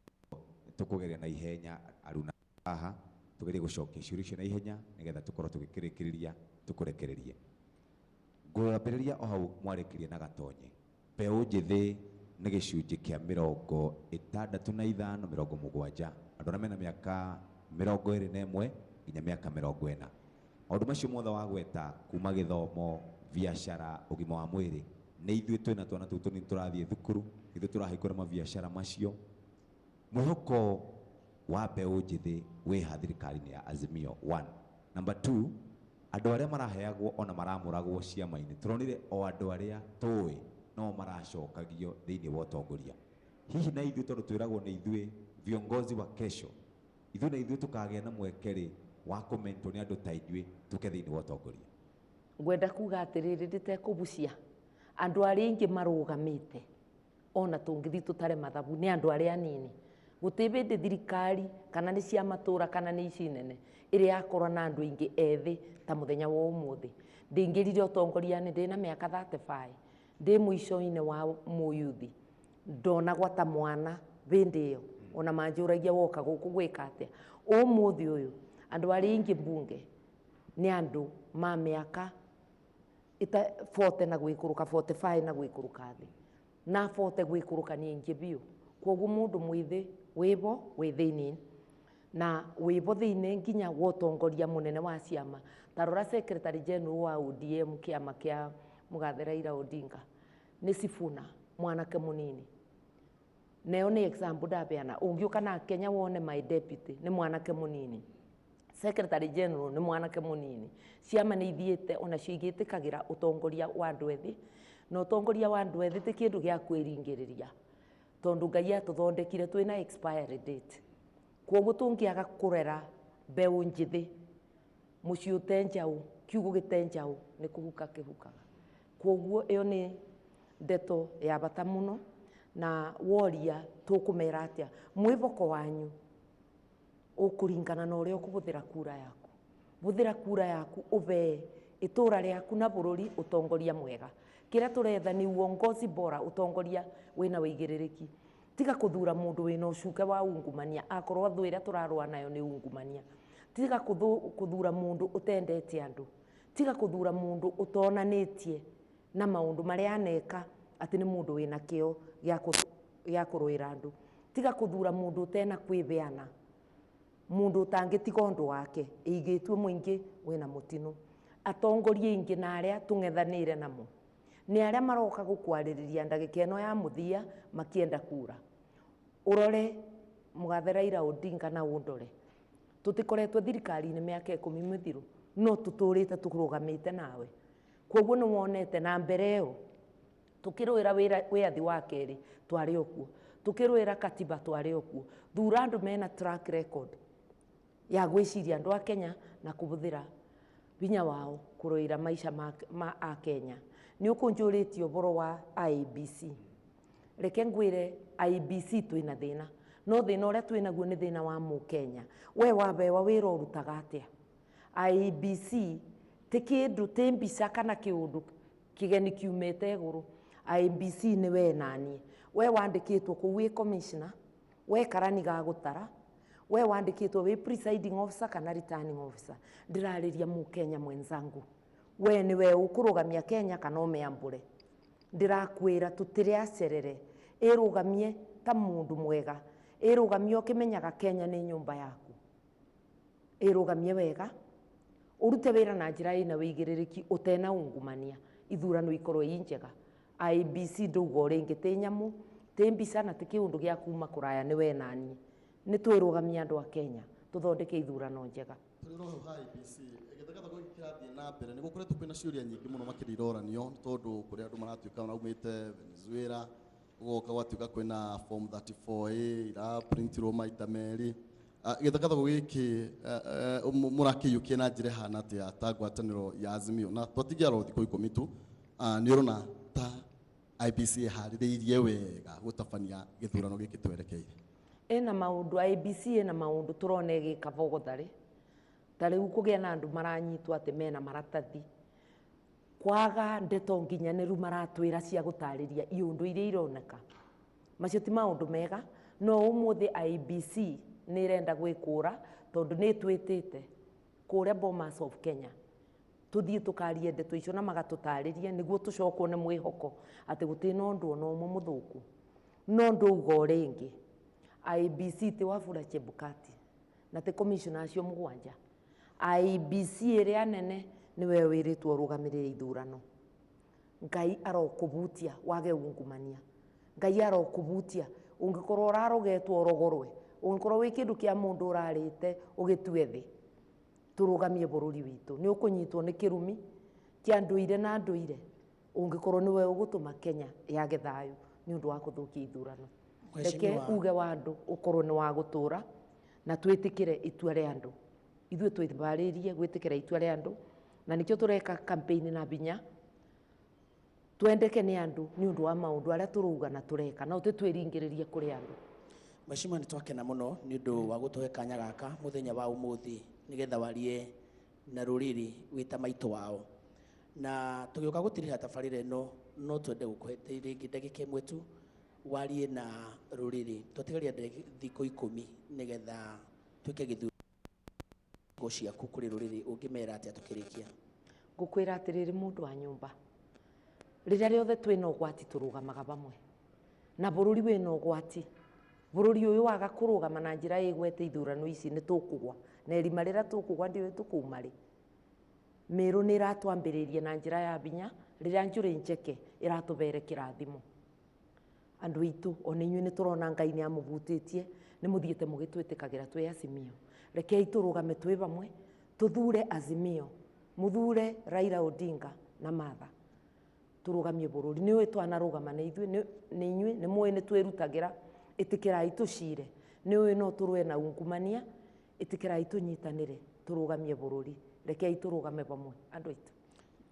tukugeria na ihenya aruna haha tugerie gucokia ciuria icio na ihenya nigetha tukorwo tugikirikiria tukurekererie ngwambiriria o hau mwarekirie na gatonye mbeũ njithi nĩ gĩcunjĩ kĩa 65 70 andũ arĩa mena mĩaka 21 nginya mĩaka 40 maũndũ macio mothe wa gweta kuma gĩthomo biacara ũgima wa mwĩrĩ nĩ ithuĩ twĩna twana tũu tũnini tũrathiĩ thukuru ithuĩ tũrahingũra mabiacara macio mwĩhoko wa mbeũ njithi wĩha thirikari-inĩ ya Azimio 1. Number 2, andũ arĩa maraheagwo ona maramũragwo ciama-inĩ tũronire o andũ arĩa tũĩ no maracokagio thĩinĩ wa ũtongoria. Hihi na ithuĩ tondũ twĩragwo nĩ ithuĩ viongozi wa kesho, ithuĩ na ithuĩ tukagĩa na mwekere wa kũmentwo nĩ andũ ta ithuĩ tũke thĩinĩ wa ũtongoria. Ngwenda kuga atĩrĩrĩ nditekũbucia andũ arĩa aingĩ marũgamĩte ona tũngĩthiĩ tũtare mathabu nĩ andũ arĩa anini. Gũtirĩ hĩndĩ thirikari kana nĩ cia matũra kana nĩ ici nene ĩrĩa yakorwo na andũ aingĩ ethĩ ta mũthenya wa ũmũthĩ. Ndĩingĩrire ũtongoria-inĩ ndĩ na mĩaka 35 ndĩ mũico-inĩ wa mũyuthi ndonagwo ta mwana hĩndĩ ĩyo ona manjũragia woka gũkũ gwĩka atĩa. Ũmũthĩ ũyũ andũ arĩa aingĩ mbunge nĩ andũ ma mĩaka 40 na gwĩkũrũka 45 na gwĩkũrũka thĩ na 40 gwĩkũrũka nĩ aingĩ biũ. Koguo mũndũ mwĩthĩ wĩbo wĩ thĩinĩ na wĩbo thĩinĩ nginya wotongoria mũnene wa ciama. Tarora Secretary General wa ODM kĩama kĩa Mũgathe Raila Odinga nĩ Sifuna mwanake mũnini. Neo nĩ example ndabeana ũngĩũka na Kenya wone my deputy nĩ mwanake mũnini. Secretary General nĩ mwanake mũnini. Ciama nĩ ithiĩte ona cigĩtĩkagĩra ũtongoria wa andũ ethĩ na ũtongoria wa andũ ethĩ ti kĩndũ gĩa kwĩringĩrĩria tondũ Ngai atũthondekire twĩna expiry date. Koguo tũngĩaga kũrera mbeũ njithi mũciĩ ũtenjaũ kiugũ gĩtenjaũ nĩ kũhuka kĩhukaga. Koguo ĩyo nĩ ndeto ya bata mũno na woria tũkũmera atĩa mwĩboko wanyu ũkũringana na ũrĩa ũkũbũthĩra kura yaku. Bũthĩra kura yaku ũbe itũra rĩaku na bũrũri ũtongoria mwega. Kĩrĩa tũretha nĩ uongozi bora ũtongoria wĩna wĩigĩrĩrĩki. Tiga kũthura mũndũ wĩna ũcuke wa ungumania akorwo thũ ĩrĩa tũrarũa nayo nĩ ungumania. Tiga kũthura mũndũ ũtendete andũ. Tiga kũthura mũndũ ũtonanĩtie na maũndũ marĩa aneka atĩ nĩ mũndũ wĩna kĩo gĩa kũrũĩra andũ. Tiga kũthura mũndũ ũtena kwĩbeana, mũndũ ũtangĩtiga ũndũ wake ĩigĩtue mũingĩ wĩna mũtino. Atongoria aingĩ na arĩa tũng'ethanĩire namo nĩ arĩa maroka gũkwarĩrĩria ndagĩka ĩno ya mũthia makĩenda kura. Ũrore Mũgathe Raila Odinga na ũndore tũtikoretwo thirikari-inĩ mĩaka 10 mĩthiru no tũtũrĩte tũrũgamĩte nawe. Koguo nĩ wonete na mbere ĩyo tũkĩrũĩra wĩyathi wa kerĩ twarĩ okuo, tũkĩrũĩra katiba twarĩ okuo. Thura andũ mena track record ya gwĩciria andũ a Kenya na kũbũthĩra binya wao kũrũĩra maica ma a Kenya. Nĩ ũkũnjũrĩtie ũboro wa IEBC. Reke ngwĩre IEBC twĩna thĩna no thĩna ũrĩa twĩnaguo nĩ thĩna wa Mũkenya. We wabewa wĩra ũrutaga atĩa? IEBC ti kĩndũ tĩ mbica kana kĩũndũ kĩgeni kiumĩte igũrũ. IEBC nĩ we naniĩ. We wandĩkĩtwo kũu wĩ commissioner, we karani ga gũtara, we wandĩkĩtwo wĩ presiding officer kana returning officer. Ndĩrarĩria Mũkenya mwenzangu, we nĩ we ũkũrũgamia Kenya kana ũmeambũre. Ndĩrakwĩra tũtirĩ acerere, ĩrũgamie ta mũndũ mwega, ĩrũgamie ũkĩmenyaga Kenya nĩ nyũmba yaku, ĩrũgamie wega, ũrute wĩra na njĩra ĩna wĩigĩrĩrĩki ũtena ungumania, ithurano ikorwo i njega. IEBC ndauga ũrĩngĩ tĩ nyamũ tĩ mbica na ti kĩũndũ gĩa kuma kũraya nĩ we naniĩ. Nĩ twĩrũgamia andũ a Kenya tũthondeke ithurano njega. Tũrĩ roho ha IEBC ĩgĩthagathagwo gĩkĩrathiĩ na mbere nĩ gũkoretwo kwĩna ciũria nyingĩ mũno makĩria iroranio tondũ kũrĩa andũ maratuĩka maumĩte Venezuela gũgoka gwatuĩka kwĩna form 34A iraprintirwo maita merĩ. Gĩthagathagwo gĩkĩ mũrakĩiyũkia na njĩra ĩhana atĩa ta ngwatanĩro ya Azimio na twatigia ro thikũ 10 tu nĩ ũrona ta IEBC ĩharĩrĩirie wega gũtabania gĩthurano gĩkĩ twerekeire? Ĩna maũndũ IEBC ĩna maũndũ tũrona ĩgĩka bogotharĩ. Ta rĩu kũgĩa na andũ maranyitwo atĩ mena maratathi kwaga ndeto nginyaniru maratwira cia gutariria iundu iria ironeka macio ti maundu mega no umuthi IBC ni irenda gwikura tondu ni twitite kuria Bomas of Kenya tuthie tukarie ndeto icio na magatutariria niguo tucokwo ni mwihoko ati gutina undu ona umwe muthuku no ndugo ringi IBC ti Wafula Chebukati na te commissioner acio mugwanja IBC iria nene niwe wiritwo rugamirire ithurano ngai arokubutia wage ungumania ngai arokubutia ungikorwo urarogetwo rogorwe ungikorwo wi kindu kia mundu urarite ugitue thi turugamie bururi witu ni ukunyitwo ni kirumi kia nduire na nduire ungikorwo niwe ugutuma Kenya yage thayu ni undu wa kuthukia ithurano reke uge wa andu ukorwo ni wa gutura na twitikire itua ria andu ithuĩ twĩbarĩrie gwĩtĩkĩra itua rĩa andũ na nĩkĩo tũreka campaign na binya twendeke nĩ andũ nĩ ũndũ wa maũndũ arĩa tũrauga na tũreka na ũtĩtwĩringĩrĩrie kũrĩ andũ. Mheshimiwa, nĩtwakena mũno nĩ ũndũ wa gũtũhe kanya gaka mũthenya wa ũmũthĩ nĩgetha warie na rũrĩrĩ wĩta maitũ wao, na tũgĩũka gũtirĩha tabarĩra ĩno no twende gũkũhe rĩngĩ ndagĩka ĩmwe tu warie na rũrĩrĩ twatigaria thikũ 10 nĩgetha twĩke gĩthurano ciaku kuri ruriri ungimera atia tukirikia. Ngukwira atiriri mundu wa nyumba riria riothe twina ugwati turugamaga bamwe na bururi wina ugwati bururi uyu waga kurugama na njira igwete ithurano ici ni tukugwa na erima riria tukugwa ndiwe tukumari miru ni iratwambiriria na njira ya binya riria njuri njeke iratubere kirathimo andu itu ona inyuĩ ni turona Ngai ni amuvutitie ni muthiete mugitwitikagira twi Azimio rekei turugame twi bamwe tuthure Azimio muthure Raila Odinga na Martha turugamie bururi ni we twanarugama na ithuĩ ni inyuĩ ni muĩ ni twirutagira itikirai tucire ni we no turwe na ungumania itikirai tunyitanire turugamie bururi rekei turugame bamwe andu itu.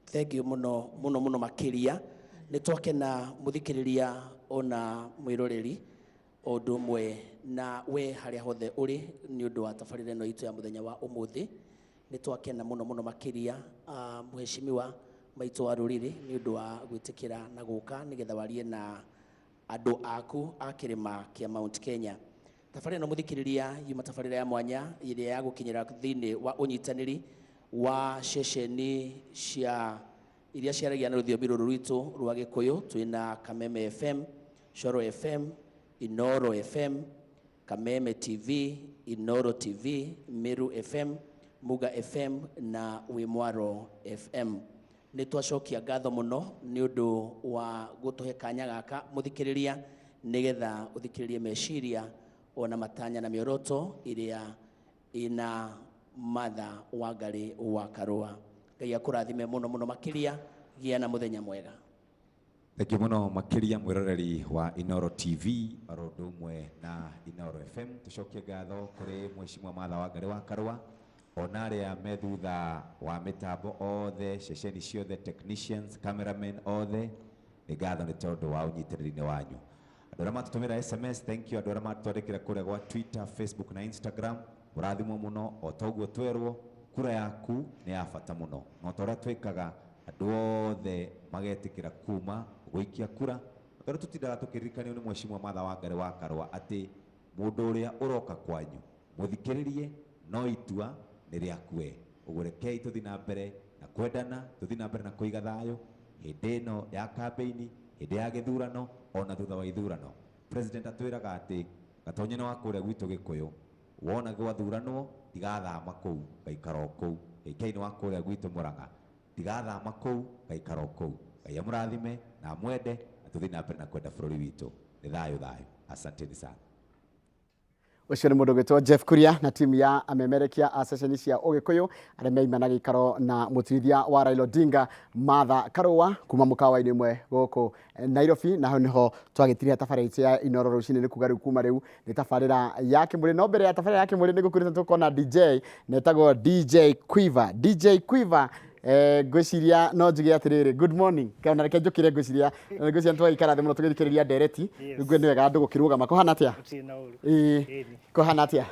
Thank you muno muno muno makiria ni twakena muthikiriria ona mwiroreri ũndũ ũmwe na we harĩa hothe ũrĩ nĩ ũndũ wa tabarĩra ĩno itũ ya mũthenya wa ũmũthĩ nĩ twakena mũno mũno makĩria mheshimiwa maitũ wa rũrĩrĩ nĩ ũndũ wa gwĩtĩkĩra na gũka nĩgetha warie na andũ aku a kĩrĩma kĩa Mount Kenya. Tabarĩra ĩno mũthikĩrĩria yuma tabarĩra ya mwanya ĩrĩa ya gũkinyĩra thĩinĩ wa ũnyitanĩri wa ceceni cia iria ciaragia na rũthiomi rũrũ rwitũ rwa Gĩkũyũ twĩna Kameme FM, Coro FM, Inoro FM, Kameme TV, Inoro TV, Meru FM, Muga FM na Wimwaro FM. Nĩ twacokia ngatho mũno nĩ ũndũ wa gũtũhe kanya gaka mũthikĩrĩria nĩgetha ũthikĩrĩrie meciria ona matanya na mĩoroto ĩrĩa ĩna Martha Wangari wa Karũa. Ngai akũrathime mũno mũno makĩria, gĩa na mũthenya mwega. Thank you muno makiria mwiroreri wa Inoro TV arondo mwe na Inoro FM. Tucokie ngatho kuri Mheshimiwa Martha Wangari wa Karũa ona aria methutha wa mitambo othe ceceni ciothe technicians cameramen othe ni ngatho ni tondu wa unyitirĩri-inĩ wanyu. Andũ arĩa matutumĩra SMS thank you. Andũ arĩa matwandĩkĩra kũrĩa gwa Twitter, Facebook na Instagram mũrathimwo mũno o ta ũguo twerwo kura yaku ni ya bata mũno no ta ũrĩa twĩkaga andũ othe magetĩkĩra kuma gũikia kura tondũ tũtindaga tũkĩririkanio nĩ Mheshimiwa Martha Wangari wa Karũa atĩ mũndũ ũrĩa ũroka kwanyu mũthikĩrĩrie no itua nĩ rĩaku we. Ũguo rekei tũthiĩ na mbere na kwendana, tũthiĩ na mbere na kũiga thayũ hĩndĩ ĩno ya kambeini, hĩndĩ ya gĩthurano ona thutha wa ithurano. President atwĩraga atĩ gatonye wa kũrĩa gwitũ Gĩkũyũ wona gwathuranwo tigathama kũu gaikara o kũu, gĩikainĩ wa kũrĩa gwitũ Mũrang'a tigathama kũu gaikara o kũu. Ngai amũrathime na mwende na tũthiĩ na mbere na kwenda bũrũri witũ. Nĩ thayũ thayũ. Asanteni sana. Ucio nĩ mũndũ gwĩtwo Jeff Kuria na timu ya amemerekia a ceceni cia Ũgĩkũyũ arĩa meimana gĩikaro na mũtwithia wa Raila Odinga Martha Karũa kuma mũkawa-inĩ ũmwe gũkũ Nairobi, na hau niho twagĩtirĩha tabarĩra ya Inoro rũcinĩ nĩ kuga rĩu kuma rĩu nĩ tabarĩra ya kĩmũrĩ. No mbere ya tabarĩra ya kĩmũrĩ nĩ gũkũrĩte tũkona DJ netagwo DJ Quiver. DJ Quiver ngwĩciria no njuge atĩrĩrĩ, good morning kana reke njũkĩre ngwĩciria ngwĩciria twaikara thĩ mũno tũgĩthikĩrĩria ndereti rĩu nĩ wega andũ gũkĩrũgama. Kũhana atĩa? Kũhana atĩa?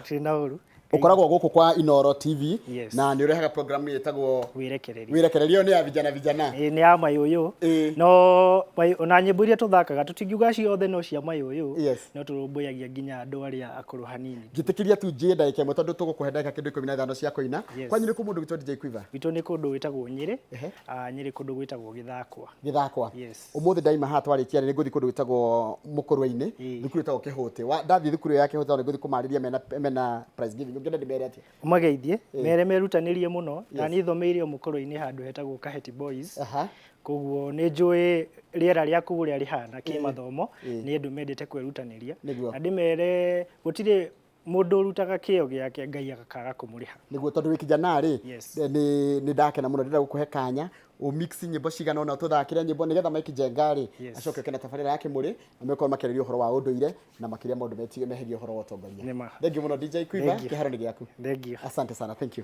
ukoragwo guku kwa Inoro TV Yes. na ni urehaga program yetagwo wirekereria wirekererio ni ya vijana ni ya mayuyu no ona nyimbo iria tuthakaga tutingiuga ciothe no cia mayuyu no turumbuyagia nginya andu aria akuru hanini ngitikiria tu njenda ikemwe tondu tugukuhe ndagika kindu 15 cia koina kwanyu ni ku mundu gitwa DJ Quiver witu ni kundu witagwo Nyeri Nyeri kundu gwitagwo Githakwa umuthi daima ha twarikia ni nguthi kundu gwitagwo Mukurwa-ini thukuru itagwo Kihuti ndathi thukuru ya Kihuti ni nguthi kumariria mena prize giving ngenda ndibere atia umageithie mere merutanirie muno na ni thomeire Mukurwa-ini handu hetagwo Kaheti Boys koguo ni njui riera ria kuguria rihana kimathomo ni andu mendete kwirutaniria na ndimere gutire mundu urutaga kio giake Ngai agakaga kumuriha niguo tondu wi kijana ri ni ndakena muno ndira gukuhe kanya o mix nyimbo cigana ona tuthakire nyimbo nigetha Mike Jengari acoke kena tabarira yake muri na meko makereria uhoro wa unduire na makiria maundu metige meheria uhoro wa utongoria thank you muno DJ Quiver kiharo ni giaku thank you asante sana thank you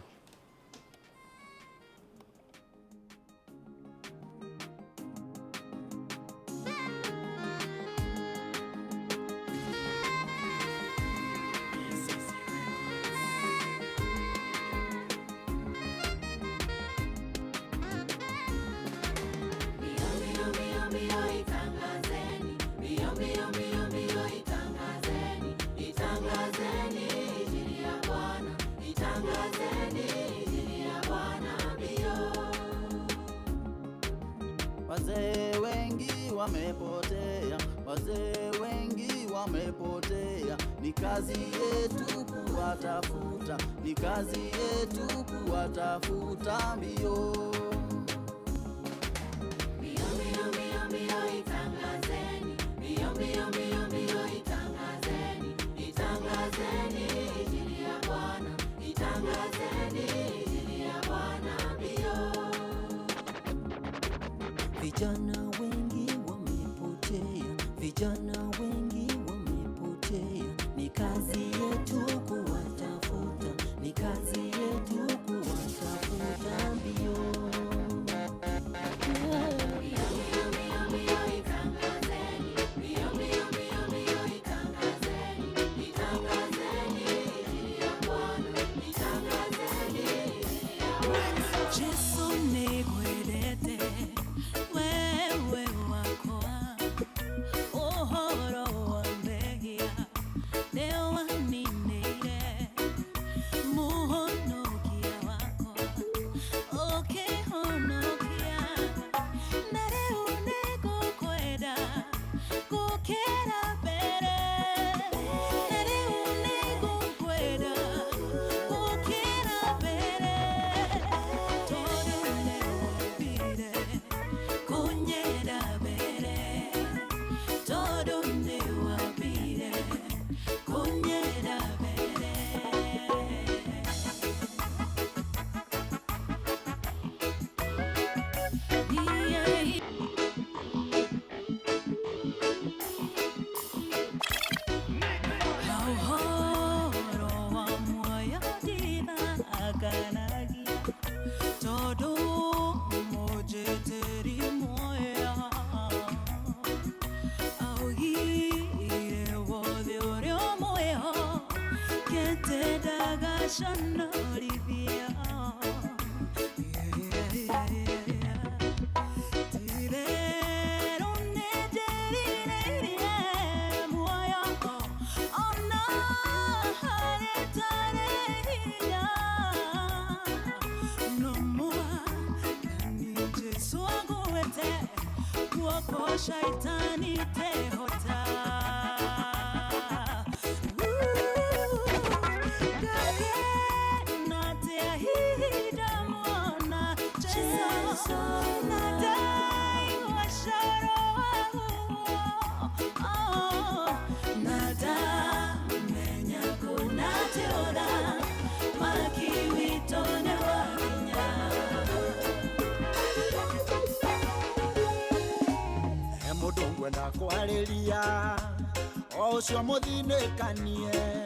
Wazee wengi wamepotea, wazee wengi wamepotea, ni kazi yetu kuwatafuta, ni kazi yetu kuwatafuta mbio. Vijana wengi wamepotea, vijana wengi wamepotea, ni kazi yetu kuwatafuta, ni kazi yetu kuwatafuta mbio. Shaitani tehota na tehida mona cheso na dai washaro na da menya kuna teoda makiwito ne wanya Ngwenda kwariria o ucio muthinekanie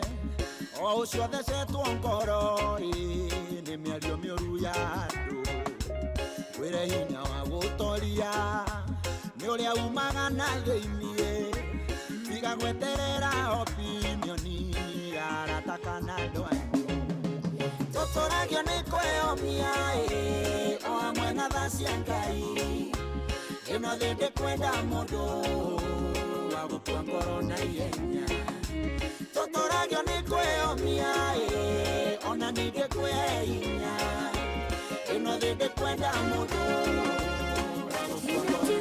o ucio thecetwo ngoro ni miario miuru ya andu wire hinya wa gutoria ni uria umaga na thiini tiga gweterera opinioni aratakana andu anyu tũtũragio nĩ kwĩyomia o hamwe na tha cia Ngai ĩno thĩ ndĩkwenda mũndũ wa gũtua ngoro na ihenya tũtũragio nĩ kwĩyomia ona ningĩ kwĩhe hinya ĩno thĩ ndĩkwenda mũndũ wa gũtua ngoro